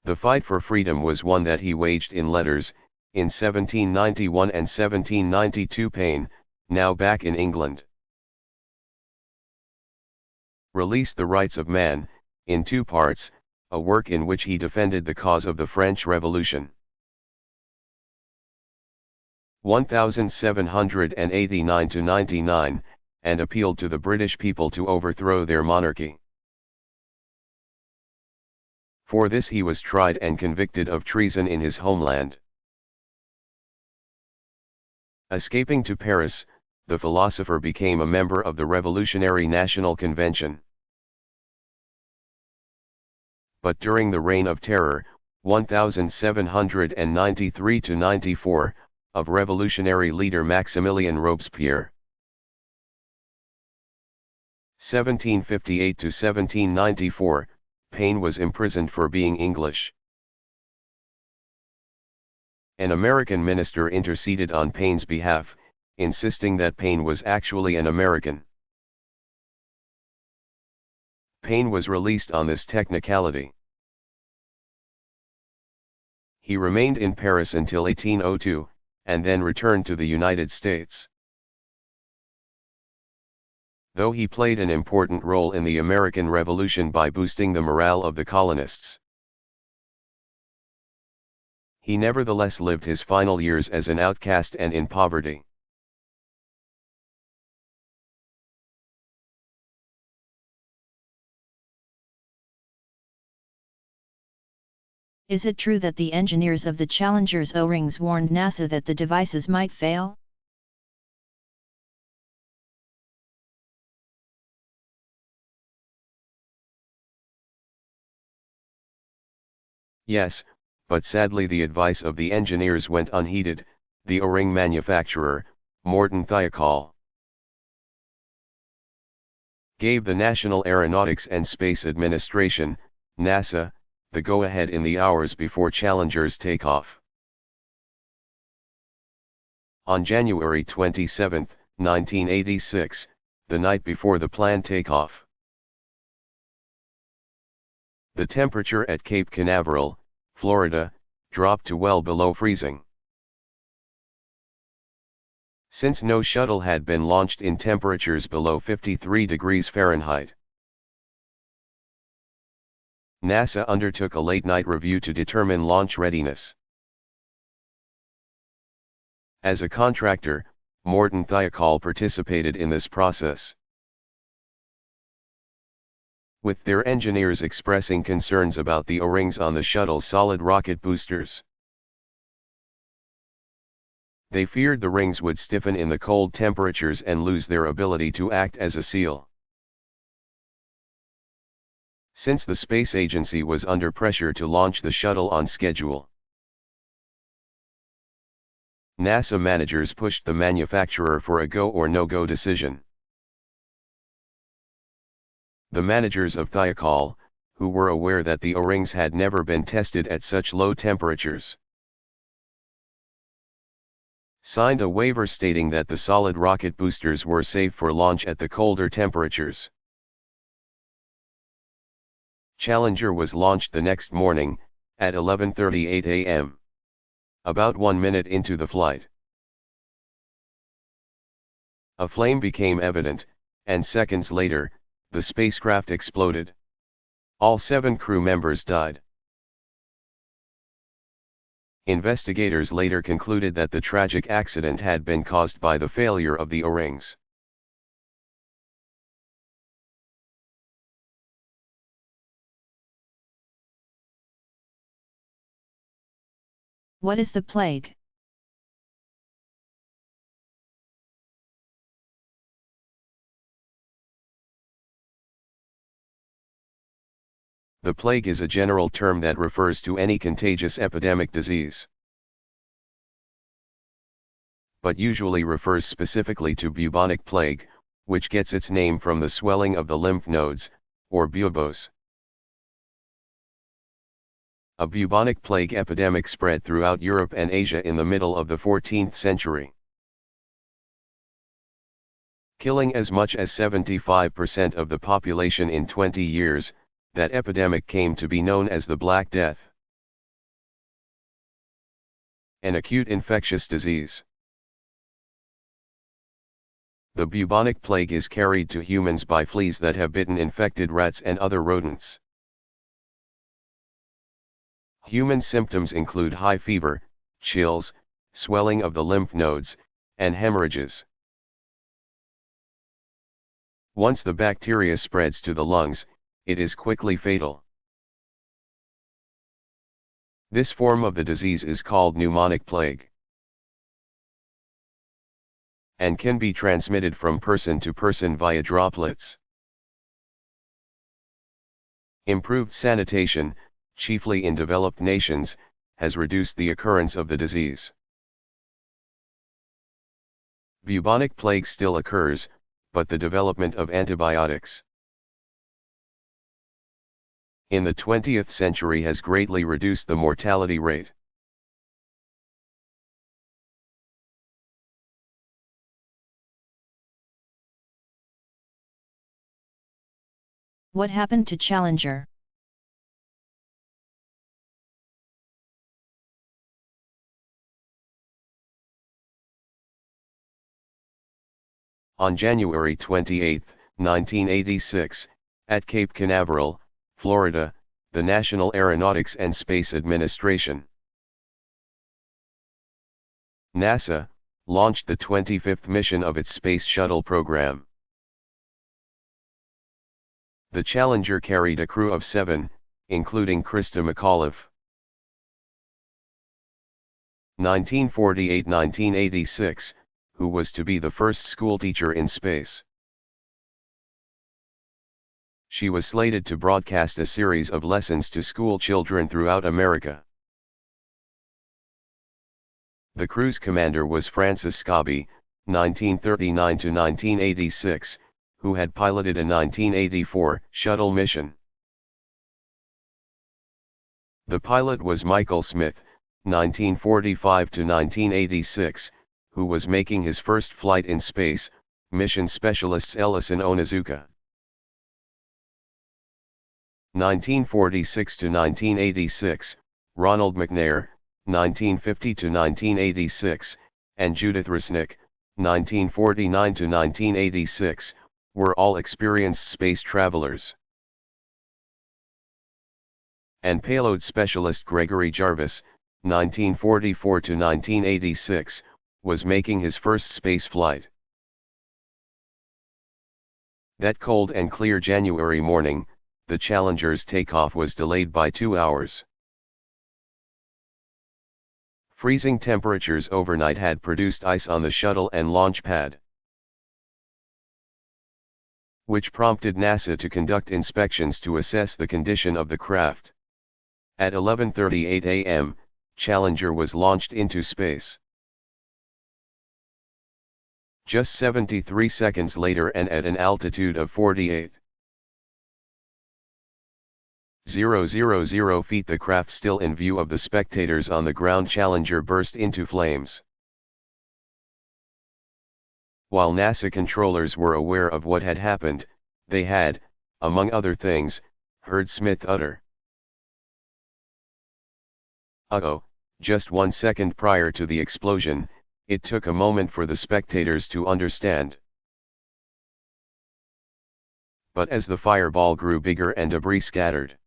The fight for freedom was one that he waged in letters. In 1791 and 1792 Paine, now back in England, released The Rights of Man, in 2 parts, a work in which he defended the cause of the French Revolution. 1789–99, and appealed to the British people to overthrow their monarchy. For this he was tried and convicted of treason in his homeland. Escaping to Paris, the philosopher became a member of the Revolutionary National Convention. But during the Reign of Terror, 1793–94, of revolutionary leader Maximilien Robespierre, 1758–1794, Paine was imprisoned for being English. An American minister interceded on Paine's behalf, insisting that Payne was actually an American. Payne was released on this technicality. He remained in Paris until 1802, and then returned to the United States. Though he played an important role in the American Revolution by boosting the morale of the colonists, he nevertheless lived his final years as an outcast and in poverty.
Is it true that the engineers of the Challenger's O-rings warned NASA that the devices might fail?
Yes, but sadly the advice of the engineers went unheeded. The O-ring manufacturer, Morton Thiokol, gave the National Aeronautics and Space Administration, NASA, the go-ahead in the hours before Challenger's takeoff. On January 27, 1986, the night before the planned takeoff, the temperature at Cape Canaveral, Florida, dropped to well below freezing. Since no shuttle had been launched in temperatures below 53 degrees Fahrenheit, NASA undertook a late-night review to determine launch readiness. As a contractor, Morton Thiokol participated in this process, with their engineers expressing concerns about the O-rings on the shuttle's solid rocket boosters. They feared the rings would stiffen in the cold temperatures and lose their ability to act as a seal. Since the space agency was under pressure to launch the shuttle on schedule, NASA managers pushed the manufacturer for a go or no-go decision. The managers of Thiokol, who were aware that the O-rings had never been tested at such low temperatures, signed a waiver stating that the solid rocket boosters were safe for launch at the colder temperatures. Challenger was launched the next morning, at 11:38 a.m. About 1 minute into the flight, a flame became evident, and seconds later, the spacecraft exploded. All 7 crew members died. Investigators later concluded that the tragic accident had been caused by the failure of the O-rings.
What is the plague?
The plague is a general term that refers to any contagious epidemic disease, but usually refers specifically to bubonic plague, which gets its name from the swelling of the lymph nodes, or buboes. A bubonic plague epidemic spread throughout Europe and Asia in the middle of the 14th century, killing as much as 75% of the population in 20 years. That epidemic came to be known as the Black Death, an acute infectious disease. The bubonic plague is carried to humans by fleas that have bitten infected rats and other rodents. Human symptoms include high fever, chills, swelling of the lymph nodes, and hemorrhages. Once the bacteria spreads to the lungs, it is quickly fatal. This form of the disease is called pneumonic plague, and can be transmitted from person to person via droplets. Improved sanitation, chiefly in developed nations, has reduced the occurrence of the disease. Bubonic plague still occurs, but the development of antibiotics in the 20th century has greatly reduced the mortality rate.
What happened to Challenger?
On January 28, 1986, at Cape Canaveral, Florida, the National Aeronautics and Space Administration, NASA, launched the 25th mission of its Space Shuttle program. The Challenger carried a crew of 7, including Krista McAuliffe. 1948–1986, who was to be the first schoolteacher in space. She was slated to broadcast a series of lessons to school children throughout America. The crew's commander was Francis Scobie, 1939–1986, who had piloted a 1984 shuttle mission. The pilot was Michael Smith, 1945–1986, who was making his first flight in space. Mission specialists Ellison Onizuka. 1946–1986, Ronald McNair, 1950–1986, and Judith Resnick, 1949–1986, were all experienced space travelers. And payload specialist Gregory Jarvis, 1944–1986, was making his first space flight. That cold and clear January morning, the Challenger's takeoff was delayed by 2 hours. Freezing temperatures overnight had produced ice on the shuttle and launch pad, which prompted NASA to conduct inspections to assess the condition of the craft. At 11:38 a.m., Challenger was launched into space. Just 73 seconds later and at an altitude of 48,000 feet, the craft still in view of the spectators on the ground, Challenger burst into flames. While NASA controllers were aware of what had happened, they had, among other things, heard Smith utter, "Uh-oh," just 1 second prior to the explosion. It took a moment for the spectators to understand. But as the fireball grew bigger and debris scattered,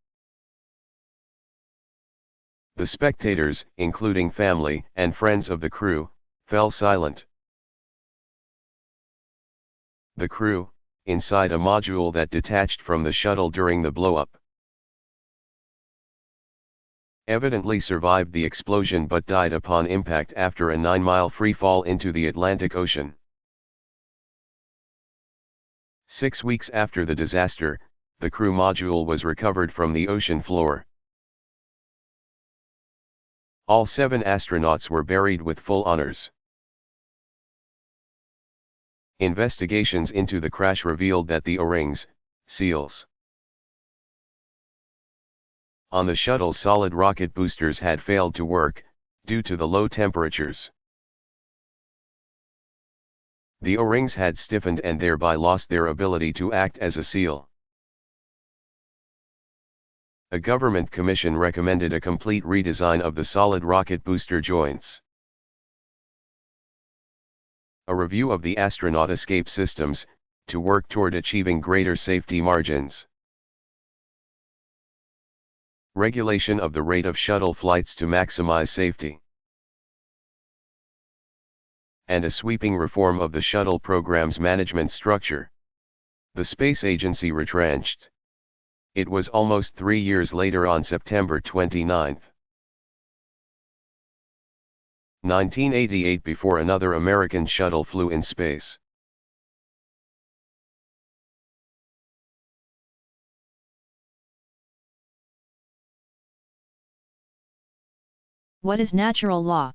the spectators, including family and friends of the crew, fell silent. The crew, inside a module that detached from the shuttle during the blow-up, evidently survived the explosion but died upon impact after a 9-mile free fall into the Atlantic Ocean. 6 weeks after the disaster, the crew module was recovered from the ocean floor. All 7 astronauts were buried with full honors. Investigations into the crash revealed that the O-rings, seals, on the shuttle's solid rocket boosters had failed to work, due to the low temperatures. The O-rings had stiffened and thereby lost their ability to act as a seal. A government commission recommended a complete redesign of the solid rocket booster joints. A review of the astronaut escape systems, to work toward achieving greater safety margins. Regulation of the rate of shuttle flights to maximize safety. And a sweeping reform of the shuttle program's management structure. The space agency retrenched. It was almost 3 years later, on September 29, 1988, before another American shuttle flew in space.
What is natural law?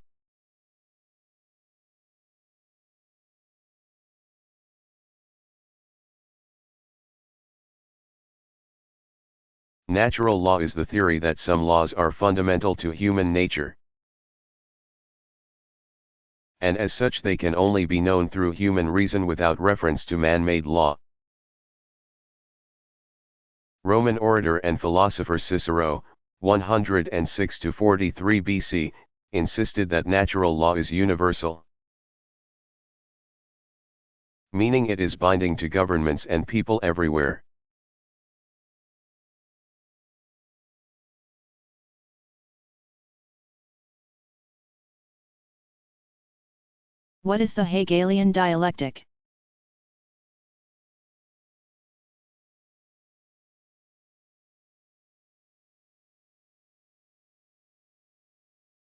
Natural law is the theory that some laws are fundamental to human nature, and as such they can only be known through human reason without reference to man-made law. Roman orator and philosopher Cicero, 106–43 BC, insisted that natural law is universal, meaning it is binding to governments and people everywhere.
What is the Hegelian dialectic?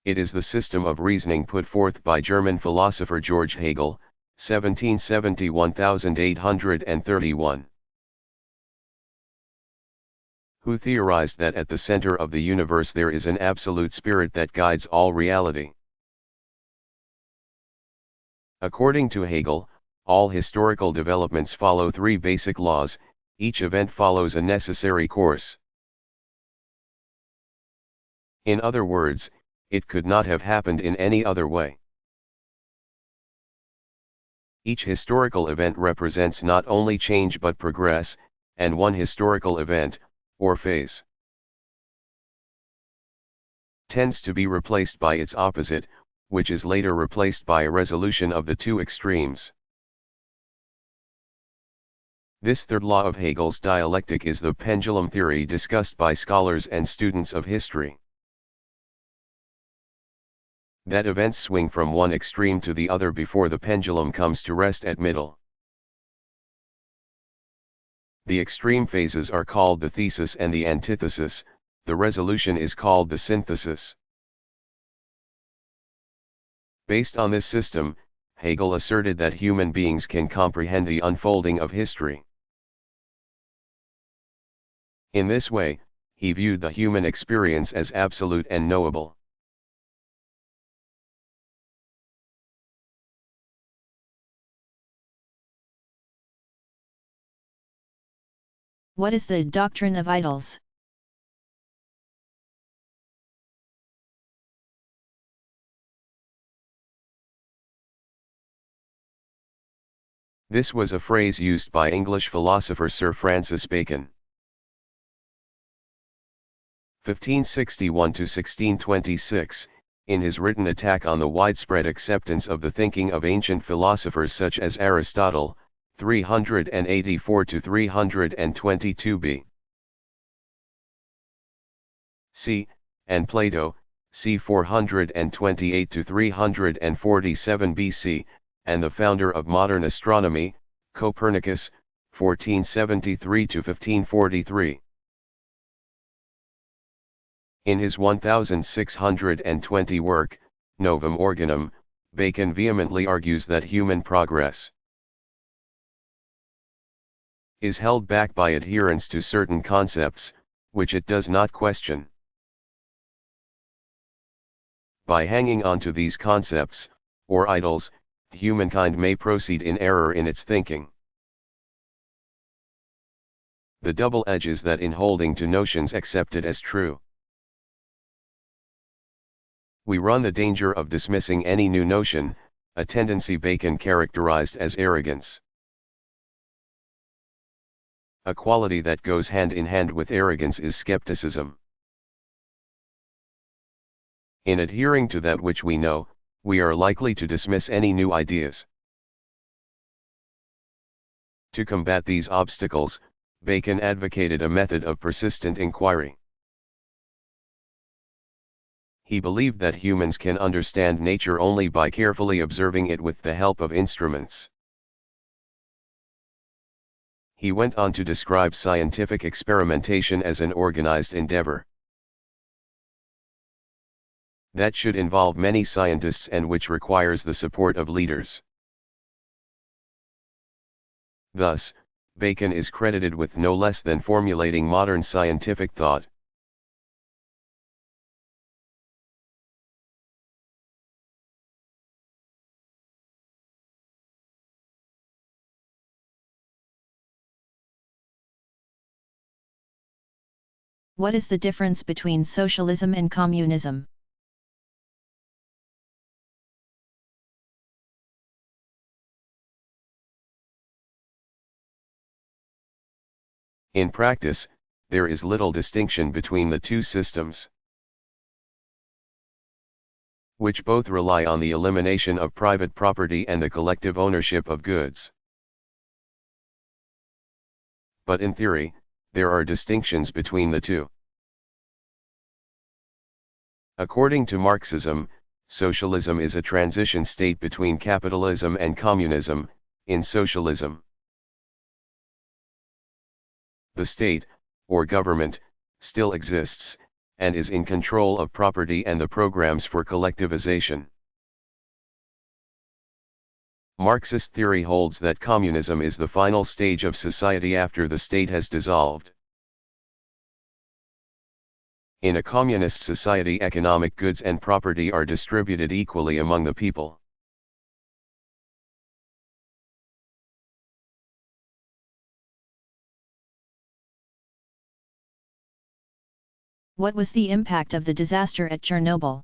It is the system of reasoning put forth by German philosopher George Hegel, 1770–1831, who theorized that at the center of the universe there is an absolute spirit that guides all reality. According to Hegel, all historical developments follow three basic laws: each event follows a necessary course. In other words, it could not have happened in any other way. Each historical event represents not only change but progress, and one historical event, or phase, tends to be replaced by its opposite, which is later replaced by a resolution of the two extremes. This third law of Hegel's dialectic is the pendulum theory discussed by scholars and students of history. That events swing from one extreme to the other before the pendulum comes to rest at middle. The extreme phases are called the thesis and the antithesis, the resolution is called the synthesis. Based on this system, Hegel asserted that human beings can comprehend the unfolding of history. In this way, he viewed the human experience as absolute and knowable.
What is the doctrine of idols?
This was a phrase used by English philosopher Sir Francis Bacon, 1561–1626, in his written attack on the widespread acceptance of the thinking of ancient philosophers such as Aristotle, 384–322 b. c. and Plato, c. 428–347 BC, and the founder of modern astronomy, Copernicus, 1473–1543. In his 1620 work, Novum Organum, Bacon vehemently argues that human progress is held back by adherence to certain concepts, which it does not question. By hanging on to these concepts, or idols, humankind may proceed in error in its thinking. The double edge is that in holding to notions accepted as true, we run the danger of dismissing any new notion, a tendency Bacon characterized as arrogance. A quality that goes hand in hand with arrogance is skepticism. In adhering to that which we know, we are likely to dismiss any new ideas. To combat these obstacles, Bacon advocated a method of persistent inquiry. He believed that humans can understand nature only by carefully observing it with the help of instruments. He went on to describe scientific experimentation as an organized endeavor that should involve many scientists and which requires the support of leaders. Thus, Bacon is credited with no less than formulating modern scientific thought.
What is the difference between socialism and communism?
In practice, there is little distinction between the two systems, which both rely on the elimination of private property and the collective ownership of goods. But in theory, there are distinctions between the two. According to Marxism, socialism is a transition state between capitalism and communism. In socialism, the state, or government, still exists, and is in control of property and the programs for collectivization. Marxist theory holds that communism is the final stage of society after the state has dissolved. In a communist society, economic goods and property are distributed equally among the people.
What was the impact of the disaster at Chernobyl?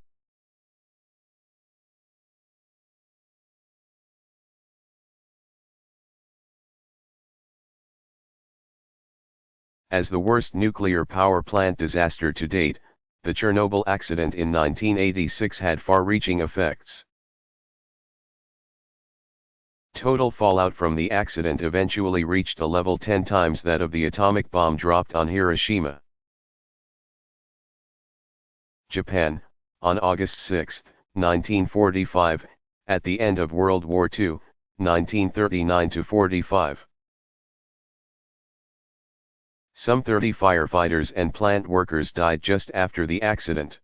As the worst nuclear power plant disaster to date, the Chernobyl accident in 1986 had far-reaching effects. Total fallout from the accident eventually reached a level 10 times that of the atomic bomb dropped on Hiroshima. Japan, on August 6, 1945, at the end of World War II, 1939–45. Some 30 firefighters and plant workers died just after the accident.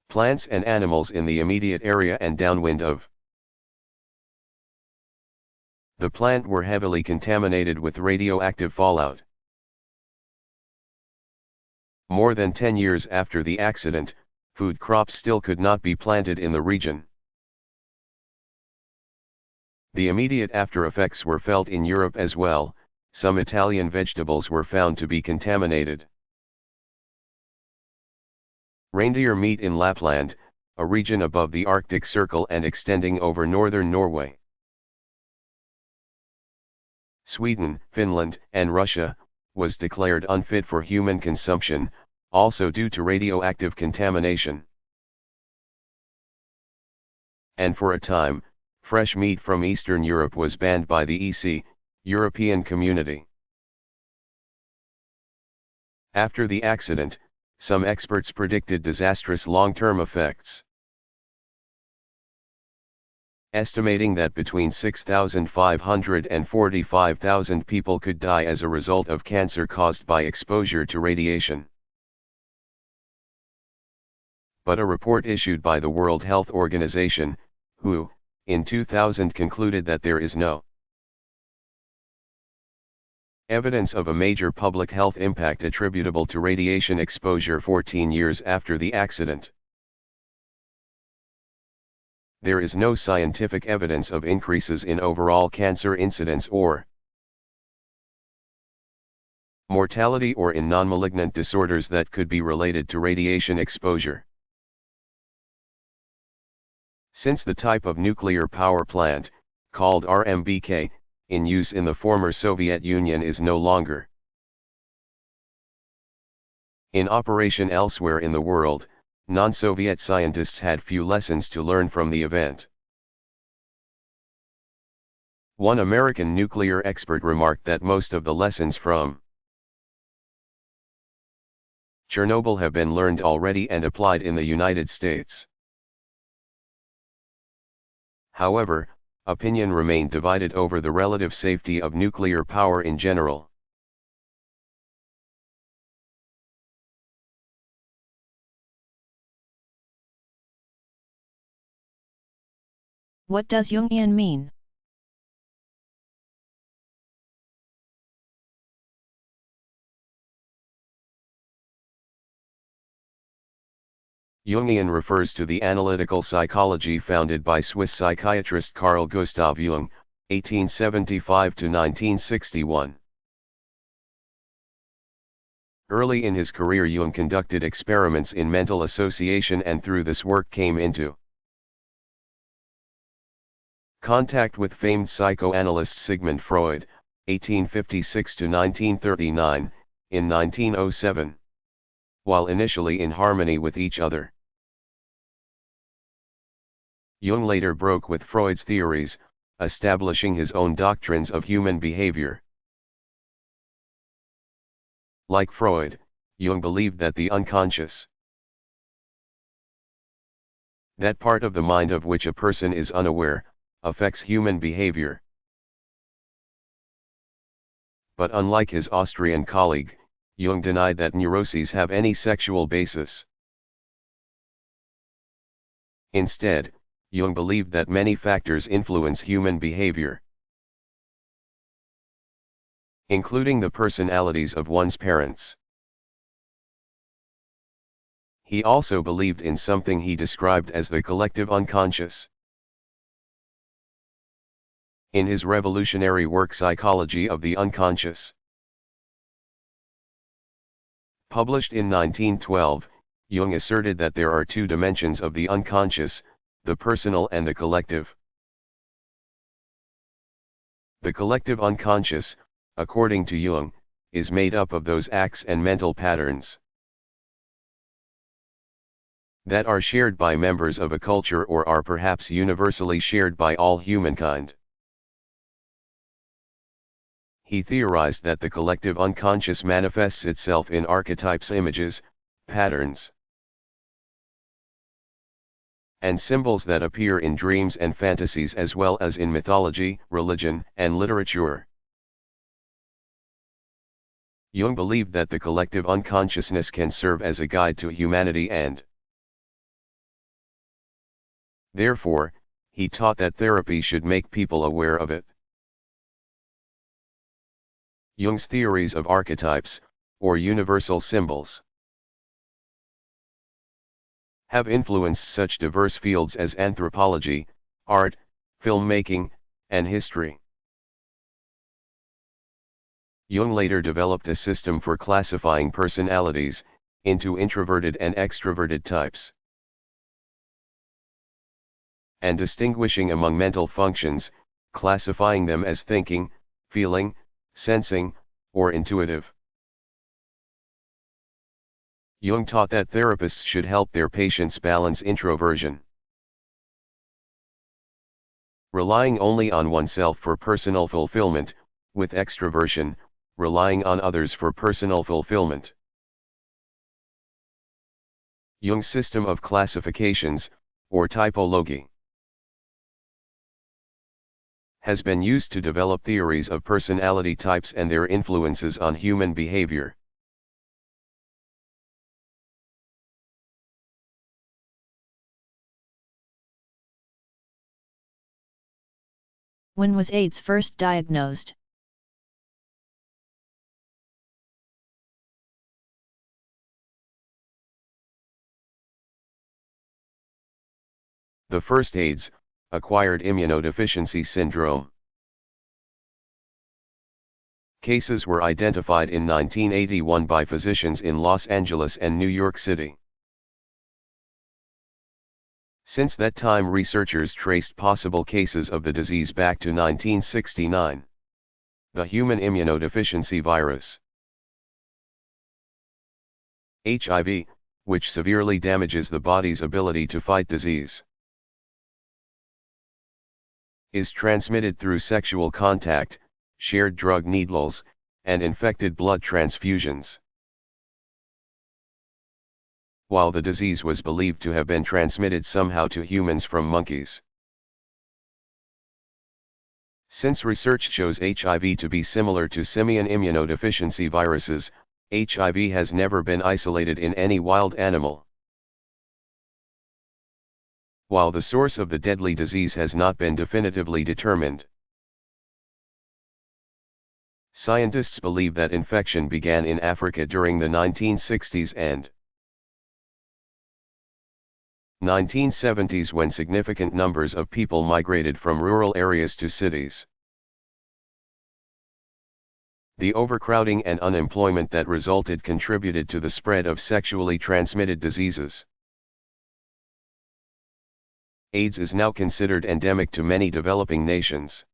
Plants and animals in the immediate area and downwind of the plant were heavily contaminated with radioactive fallout. More than 10 years after the accident, food crops still could not be planted in the region. The immediate after-effects were felt in Europe as well. Some Italian vegetables were found to be contaminated. Reindeer meat in Lapland, a region above the Arctic Circle and extending over northern Norway. Sweden, Finland, and Russia, was declared unfit for human consumption, also due to radioactive contamination. And for a time, fresh meat from Eastern Europe was banned by the EC, European Community. After the accident, some experts predicted disastrous long-term effects, estimating that between 6,500 and 45,000 people could die as a result of cancer caused by exposure to radiation. But a report issued by the World Health Organization, WHO, in 2000 concluded that there is no evidence of a major public health impact attributable to radiation exposure 14 years after the accident. There is no scientific evidence of increases in overall cancer incidence or mortality or in non-malignant disorders that could be related to radiation exposure. Since the type of nuclear power plant, called RMBK, in use in the former Soviet Union is no longer in operation elsewhere in the world, non-Soviet scientists had few lessons to learn from the event. One American nuclear expert remarked that most of the lessons from Chernobyl have been learned already and applied in the United States. However, opinion remained divided over the relative safety of nuclear power in general.
What does Jungian mean?
Jungian refers to the analytical psychology founded by Swiss psychiatrist Carl Gustav Jung, 1875–1961. Early in his career Jung conducted experiments in mental association and through this work came into contact with famed psychoanalyst Sigmund Freud, 1856 to 1939, in 1907. While initially in harmony with each other. Jung later broke with Freud's theories, establishing his own doctrines of human behavior. Like Freud, Jung believed that the unconscious, that part of the mind of which a person is unaware, affects human behavior. But unlike his Austrian colleague, Jung denied that neuroses have any sexual basis. Instead, Jung believed that many factors influence human behavior, including the personalities of one's parents. He also believed in something he described as the collective unconscious. In his revolutionary work Psychology of the Unconscious, published in 1912, Jung asserted that there are two dimensions of the unconscious, the personal and the collective. The collective unconscious, according to Jung, is made up of those acts and mental patterns that are shared by members of a culture or are perhaps universally shared by all humankind. He theorized that the collective unconscious manifests itself in archetypes, images, patterns, and symbols that appear in dreams and fantasies as well as in mythology, religion, and literature. Jung believed that the collective unconsciousness can serve as a guide to humanity and therefore, he taught that therapy should make people aware of it. Jung's theories of archetypes, or universal symbols, have influenced such diverse fields as anthropology, art, filmmaking, and history. Jung later developed a system for classifying personalities into introverted and extroverted types, and distinguishing among mental functions, classifying them as thinking, feeling, sensing, or intuitive. Jung taught that therapists should help their patients balance introversion, relying only on oneself for personal fulfillment, with extroversion, relying on others for personal fulfillment. Jung's system of classifications, or typology, has been used to develop theories of personality types and their influences on human behavior.
When was AIDS first diagnosed?
The first AIDS, acquired immunodeficiency syndrome, cases were identified in 1981 by physicians in Los Angeles and New York City. Since that time, researchers traced possible cases of the disease back to 1969. The human immunodeficiency virus, HIV, which severely damages the body's ability to fight disease, is transmitted through sexual contact, shared drug needles, and infected blood transfusions. While the disease was believed to have been transmitted somehow to humans from monkeys. Since research shows HIV to be similar to simian immunodeficiency viruses, HIV has never been isolated in any wild animal. While the source of the deadly disease has not been definitively determined, scientists believe that infection began in Africa during the 1960s and 1970s when significant numbers of people migrated from rural areas to cities. The overcrowding and unemployment that resulted contributed to the spread of sexually transmitted diseases. AIDS is now considered endemic to many developing nations.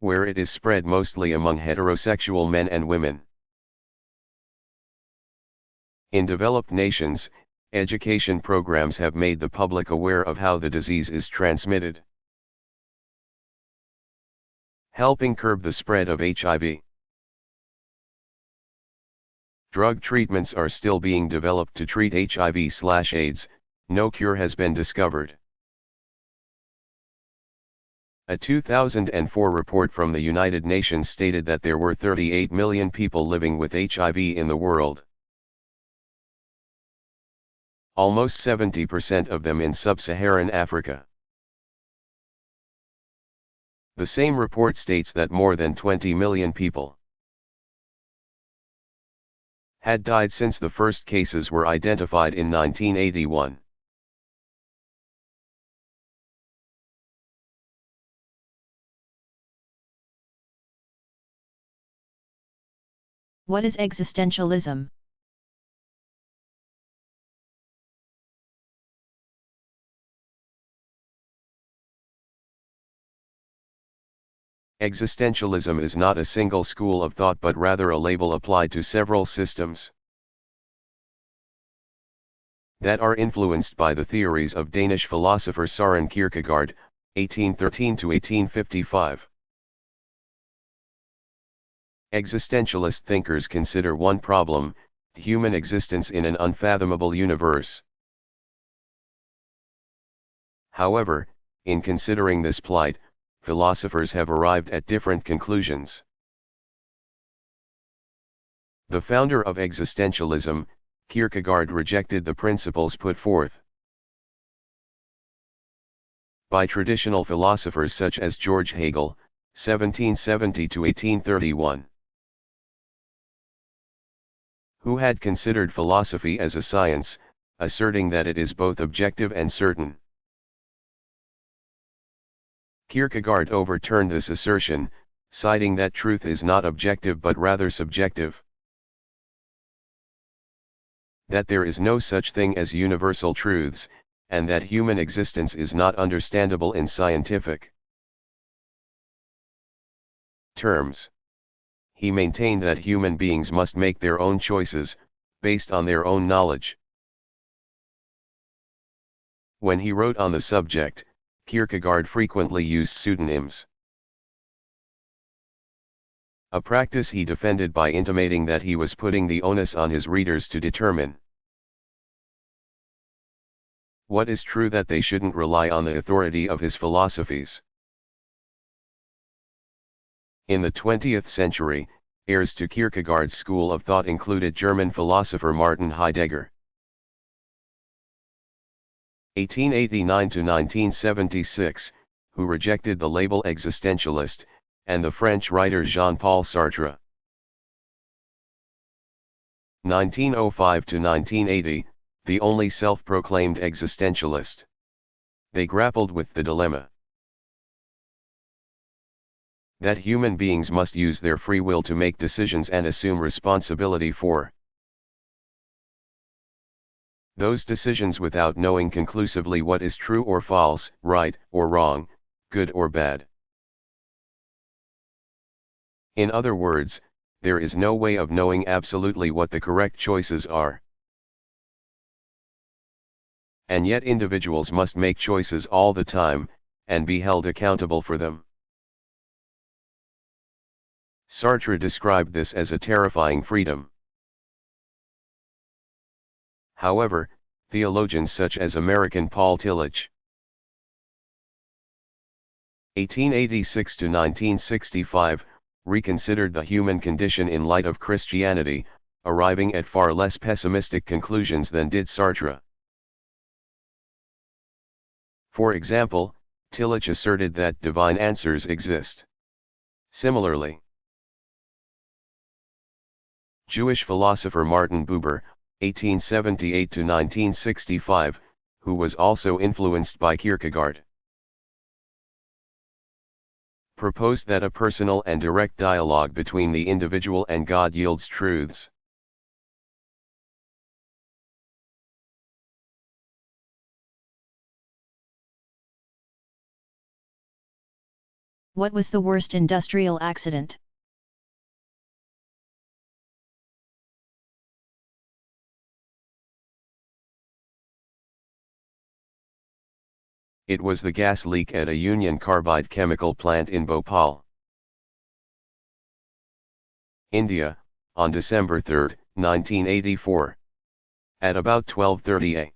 where it is spread mostly among heterosexual men and women. In developed nations, education programs have made the public aware of how the disease is transmitted, helping curb the spread of HIV. Drug treatments are still being developed to treat HIV/AIDS, no cure has been discovered. A 2004 report from the United Nations stated that there were 38 million people living with HIV in the world. Almost 70% of them in sub-Saharan Africa. The same report states that more than 20 million people had died since the first cases were identified in 1981.
What is existentialism?
Existentialism is not a single school of thought but rather a label applied to several systems that are influenced by the theories of Danish philosopher Søren Kierkegaard, 1813–1855. Existentialist thinkers consider one problem: human existence in an unfathomable universe. However, in considering this plight, philosophers have arrived at different conclusions. The founder of existentialism, Kierkegaard, rejected the principles put forth by traditional philosophers such as George Hegel, 1770–1831, who had considered philosophy as a science, asserting that it is both objective and certain. Kierkegaard overturned this assertion, citing that truth is not objective but rather subjective, that there is no such thing as universal truths, and that human existence is not understandable in scientific terms. He maintained that human beings must make their own choices, based on their own knowledge. When he wrote on the subject, Kierkegaard frequently used pseudonyms, a practice he defended by intimating that he was putting the onus on his readers to determine what is true, that they shouldn't rely on the authority of his philosophies. In the 20th century, heirs to Kierkegaard's school of thought included German philosopher Martin Heidegger, 1889–1976, who rejected the label existentialist, and the French writer Jean-Paul Sartre, 1905–1980, the only self-proclaimed existentialist. They grappled with the dilemma that human beings must use their free will to make decisions and assume responsibility for those decisions without knowing conclusively what is true or false, right or wrong, good or bad. In other words, there is no way of knowing absolutely what the correct choices are. And yet individuals must make choices all the time, and be held accountable for them. Sartre described this as a terrifying freedom. However, theologians such as American Paul Tillich, 1886–1965, reconsidered the human condition in light of Christianity, arriving at far less pessimistic conclusions than did Sartre. For example, Tillich asserted that divine answers exist. Similarly, Jewish philosopher Martin Buber, 1878–1965, who was also influenced by Kierkegaard, proposed that a personal and direct dialogue between the individual and God yields truths
What was the worst industrial accident?
It was the gas leak at a Union Carbide chemical plant in Bhopal, India, on December 3, 1984. At about 12:30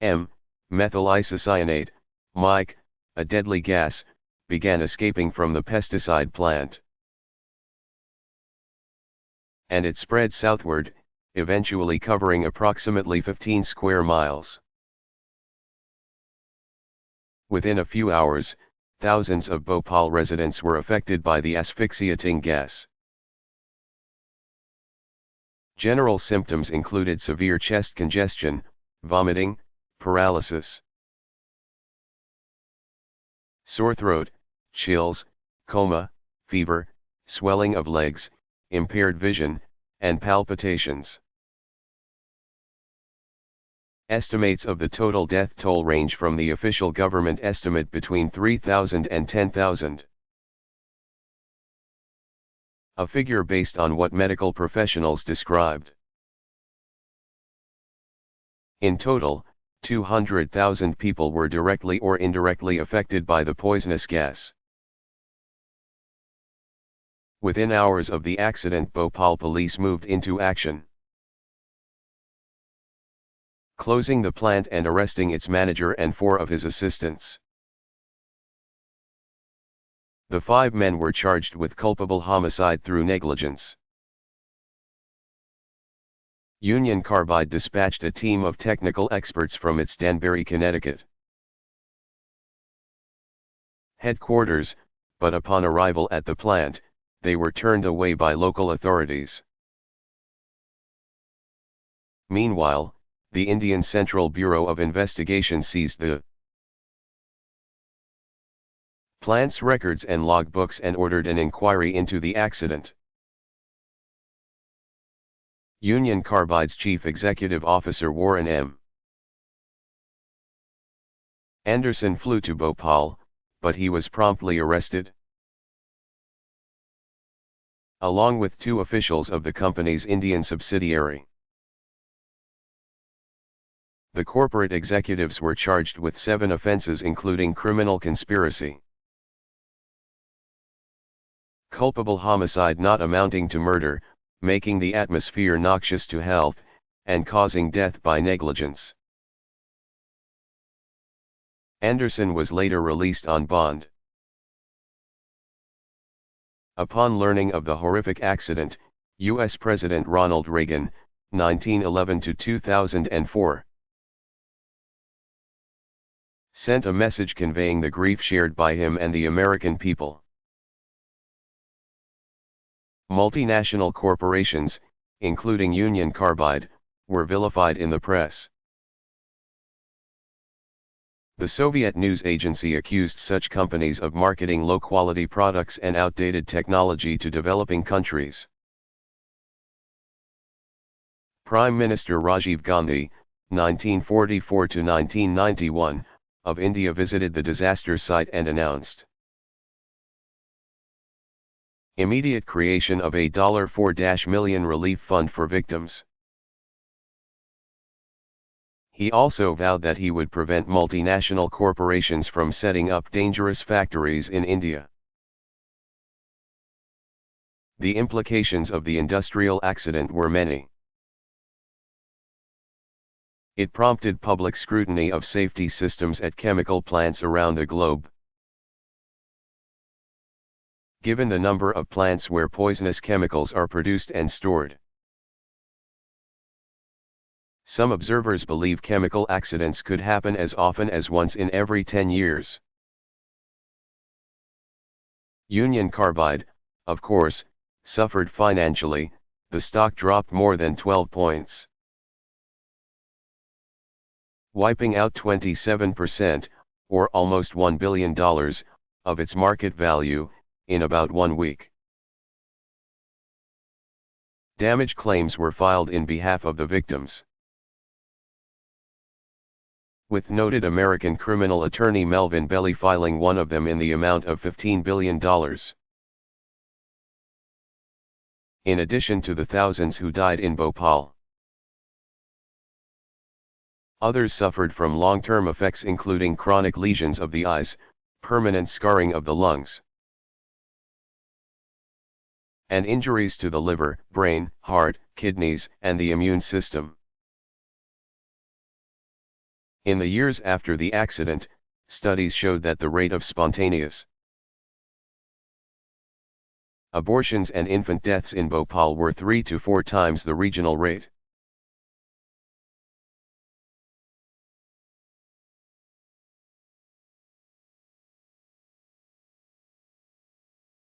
a.m., methyl isocyanate, MIC, a deadly gas, began escaping from the pesticide plant. And it spread southward, eventually covering approximately 15 square miles. Within a few hours, thousands of Bhopal residents were affected by the asphyxiating gas. General symptoms included severe chest congestion, vomiting, paralysis, sore throat, chills, coma, fever, swelling of legs, impaired vision, and palpitations. Estimates of the total death toll range from the official government estimate between 3,000 and 10,000. A figure based on what medical professionals described. In total, 200,000 people were directly or indirectly affected by the poisonous gas. Within hours of the accident, Bhopal police moved into action, closing the plant and arresting its manager and 4 of his assistants. The 5 men were charged with culpable homicide through negligence. Union Carbide dispatched a team of technical experts from its Danbury, Connecticut headquarters, but upon arrival at the plant, they were turned away by local authorities. Meanwhile, the Indian Central Bureau of Investigation seized the plant's records and logbooks and ordered an inquiry into the accident. Union Carbide's Chief Executive Officer Warren M. Anderson flew to Bhopal, but he was promptly arrested, along with 2 officials of the company's Indian subsidiary. The corporate executives were charged with 7 offenses including criminal conspiracy, culpable homicide not amounting to murder, making the atmosphere noxious to health, and causing death by negligence. Anderson was later released on bond. Upon learning of the horrific accident, U.S. President Ronald Reagan, 1911 to 2004, sent a message conveying the grief shared by him and the American people. Multinational corporations, including Union Carbide, were vilified in the press. The Soviet news agency accused such companies of marketing low-quality products and outdated technology to developing countries. Prime Minister Rajiv Gandhi, 1944 to 1991, of India visited the disaster site and announced immediate creation of a $4 million relief fund for victims. He also vowed that he would prevent multinational corporations from setting up dangerous factories in India. The implications of the industrial accident were many. It prompted public scrutiny of safety systems at chemical plants around the globe. Given the number of plants where poisonous chemicals are produced and stored, some observers believe chemical accidents could happen as often as once in every 10 years. Union Carbide, of course, suffered financially. The stock dropped more than 12 points, wiping out 27%, or almost $1 billion, of its market value, in about 1 week. Damage claims were filed in behalf of the victims. with noted American criminal attorney Melvin Belli filing one of them in the amount of $15 billion. In addition to the thousands who died in Bhopal, others suffered from long-term effects including chronic lesions of the eyes, permanent scarring of the lungs, and injuries to the liver, brain, heart, kidneys, and the immune system. In the years after the accident, studies showed that the rate of spontaneous abortions and infant deaths in Bhopal were 3 to 4 times the regional rate.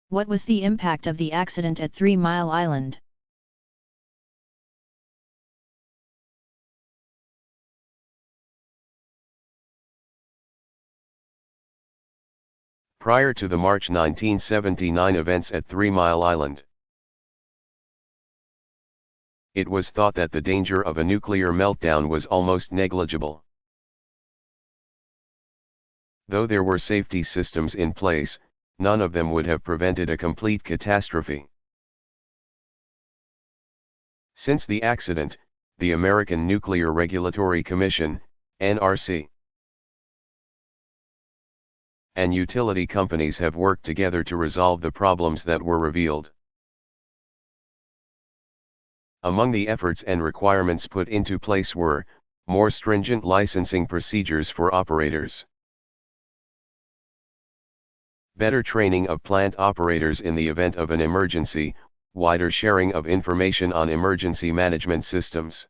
What was the impact of the accident at 3 Mile Island?
Prior to the March 1979 events at 3 Mile Island, it was thought that the danger of a nuclear meltdown was almost negligible. Though there were safety systems in place, none of them would have prevented a complete catastrophe. Since the accident, the American Nuclear Regulatory Commission, NRC, and utility companies have worked together to resolve the problems that were revealed. Among the efforts and requirements put into place were, more stringent licensing procedures for operators, better training of plant operators in the event of an emergency, wider sharing of information on emergency management systems,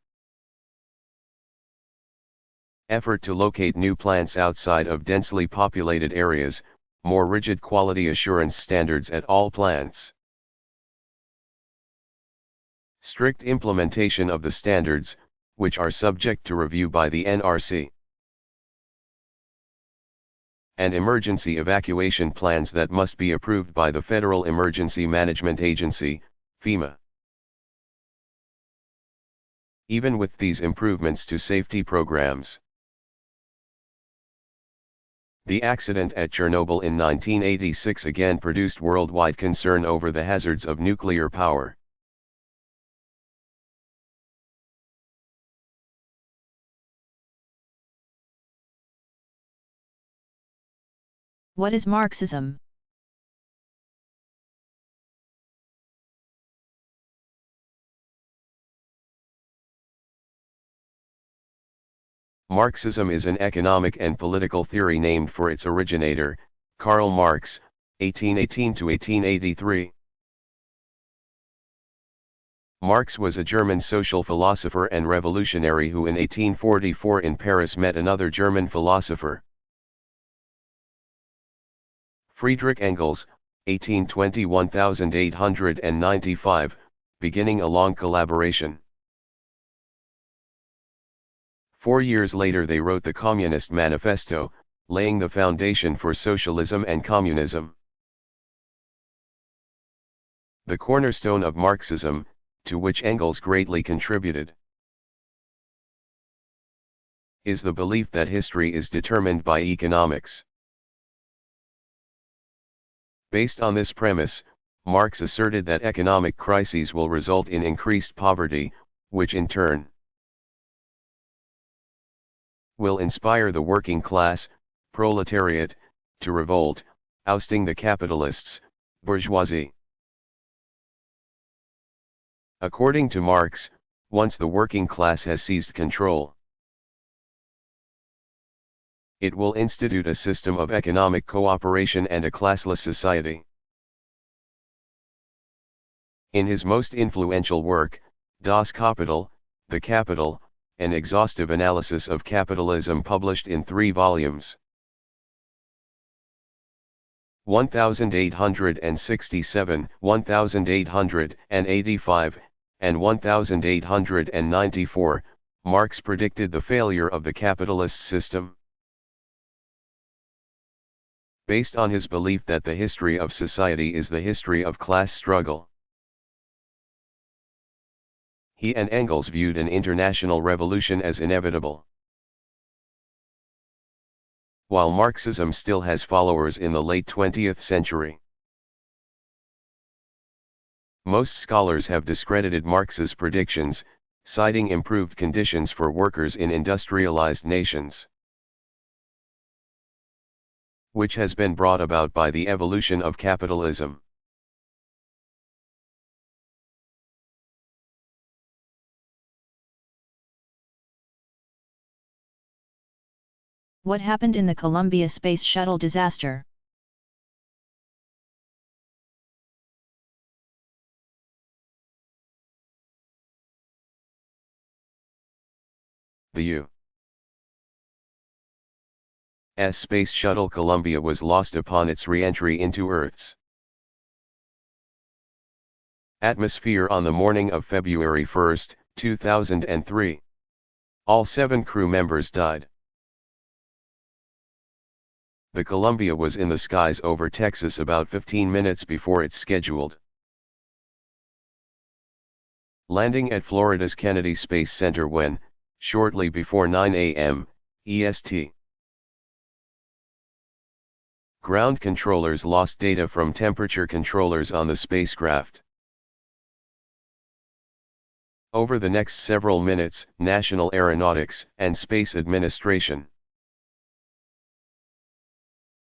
effort to locate new plants outside of densely populated areas, more rigid quality assurance standards at all plants, strict implementation of the standards, which are subject to review by the NRC, and emergency evacuation plans that must be approved by the Federal Emergency Management Agency, FEMA. Even with these improvements to safety programs, the accident at Chernobyl in 1986 again produced worldwide concern over the hazards of nuclear power.
What is Marxism?
Marxism is an economic and political theory named for its originator, Karl Marx, 1818 to 1883. Marx was a German social philosopher and revolutionary who in 1844 in Paris met another German philosopher, Friedrich Engels, 1820–1895, beginning a long collaboration. 4 years later they wrote the Communist Manifesto, laying the foundation for socialism and communism. The cornerstone of Marxism, to which Engels greatly contributed, is the belief that history is determined by economics. Based on this premise, Marx asserted that economic crises will result in increased poverty, which in turn will inspire the working class, proletariat, to revolt, ousting the capitalists, bourgeoisie. According to Marx, once the working class has seized control, it will institute a system of economic cooperation and a classless society. In his most influential work, Das Kapital, The Capital, an exhaustive analysis of capitalism published in 3 volumes, 1867, 1885, and 1894, Marx predicted the failure of the capitalist system. Based on his belief that the history of society is the history of class struggle, he and Engels viewed an international revolution as inevitable. while Marxism still has followers in the late 20th century. Most scholars have discredited Marx's predictions, citing improved conditions for workers in industrialized nations, which has been brought about by the evolution of capitalism.
What happened in the Columbia Space Shuttle disaster?
The U.S. Space Shuttle Columbia was lost upon its re-entry into Earth's atmosphere on the morning of February 1, 2003. All 7 crew members died. The Columbia was in the skies over Texas about 15 minutes before its scheduled landing at Florida's Kennedy Space Center when, shortly before 9 a.m. EST, ground controllers lost data from temperature controllers on the spacecraft. Over the next several minutes, National Aeronautics and Space Administration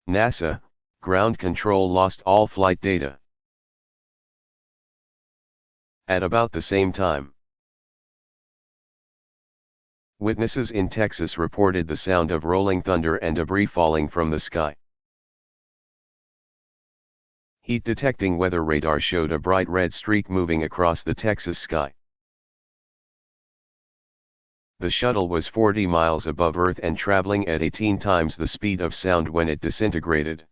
(NASA) ground control lost all flight data. At about the same time, witnesses in Texas reported the sound of rolling thunder and debris falling from the sky. Heat detecting weather radar showed a bright red streak moving across the Texas sky. The shuttle was 40 miles above Earth and traveling at 18 times the speed of sound when it disintegrated,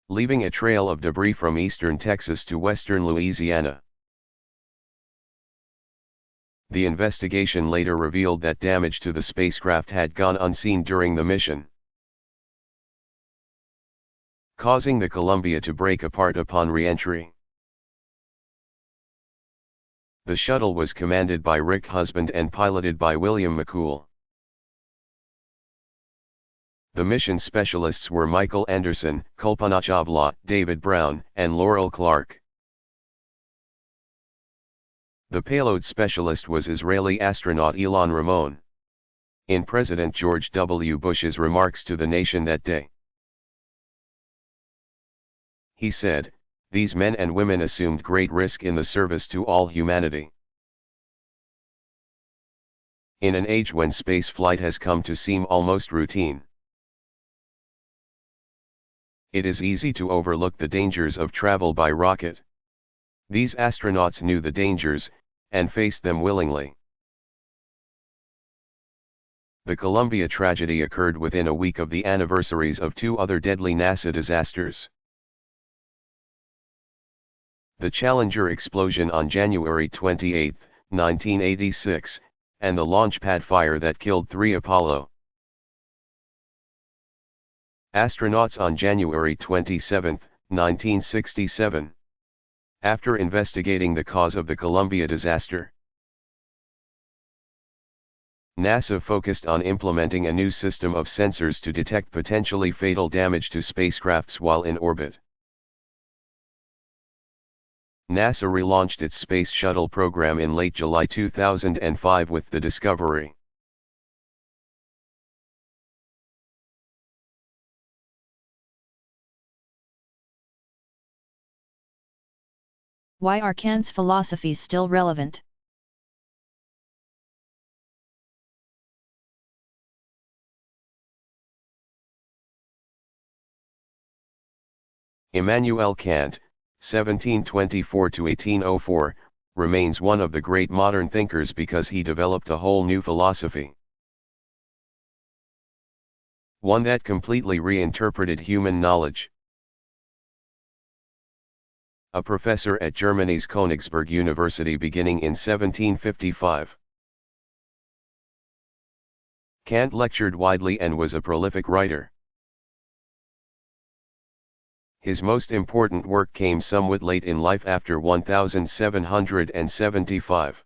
leaving a trail of debris from eastern Texas to western Louisiana. The investigation later revealed that damage to the spacecraft had gone unseen during the mission, causing the Columbia to break apart upon re-entry. The shuttle was commanded by Rick Husband and piloted by William McCool. The mission specialists were Michael Anderson, Kalpana Chawla, David Brown, and Laurel Clark. The payload specialist was Israeli astronaut Ilan Ramon. In President George W. Bush's remarks to the nation that day, he said, "These men and women assumed great risk in the service to all humanity." In an age when spaceflight has come to seem almost routine, it is easy to overlook the dangers of travel by rocket. These astronauts knew the dangers, and faced them willingly. The Columbia tragedy occurred within a week of the anniversaries of 2 other deadly NASA disasters. The Challenger explosion on January 28, 1986, and the launch pad fire that killed 3 Apollo astronauts on January 27, 1967. After investigating the cause of the Columbia disaster, NASA focused on implementing a new system of sensors to detect potentially fatal damage to spacecrafts while in orbit. NASA relaunched its Space Shuttle program in late July 2005 with the Discovery.
Why are Kant's philosophies still relevant?
Immanuel Kant, 1724–1804, remains one of the great modern thinkers because he developed a whole new philosophy. One that completely reinterpreted human knowledge. A professor at Germany's Königsberg University beginning in 1755. Kant lectured widely and was a prolific writer. His most important work came somewhat late in life after 1775.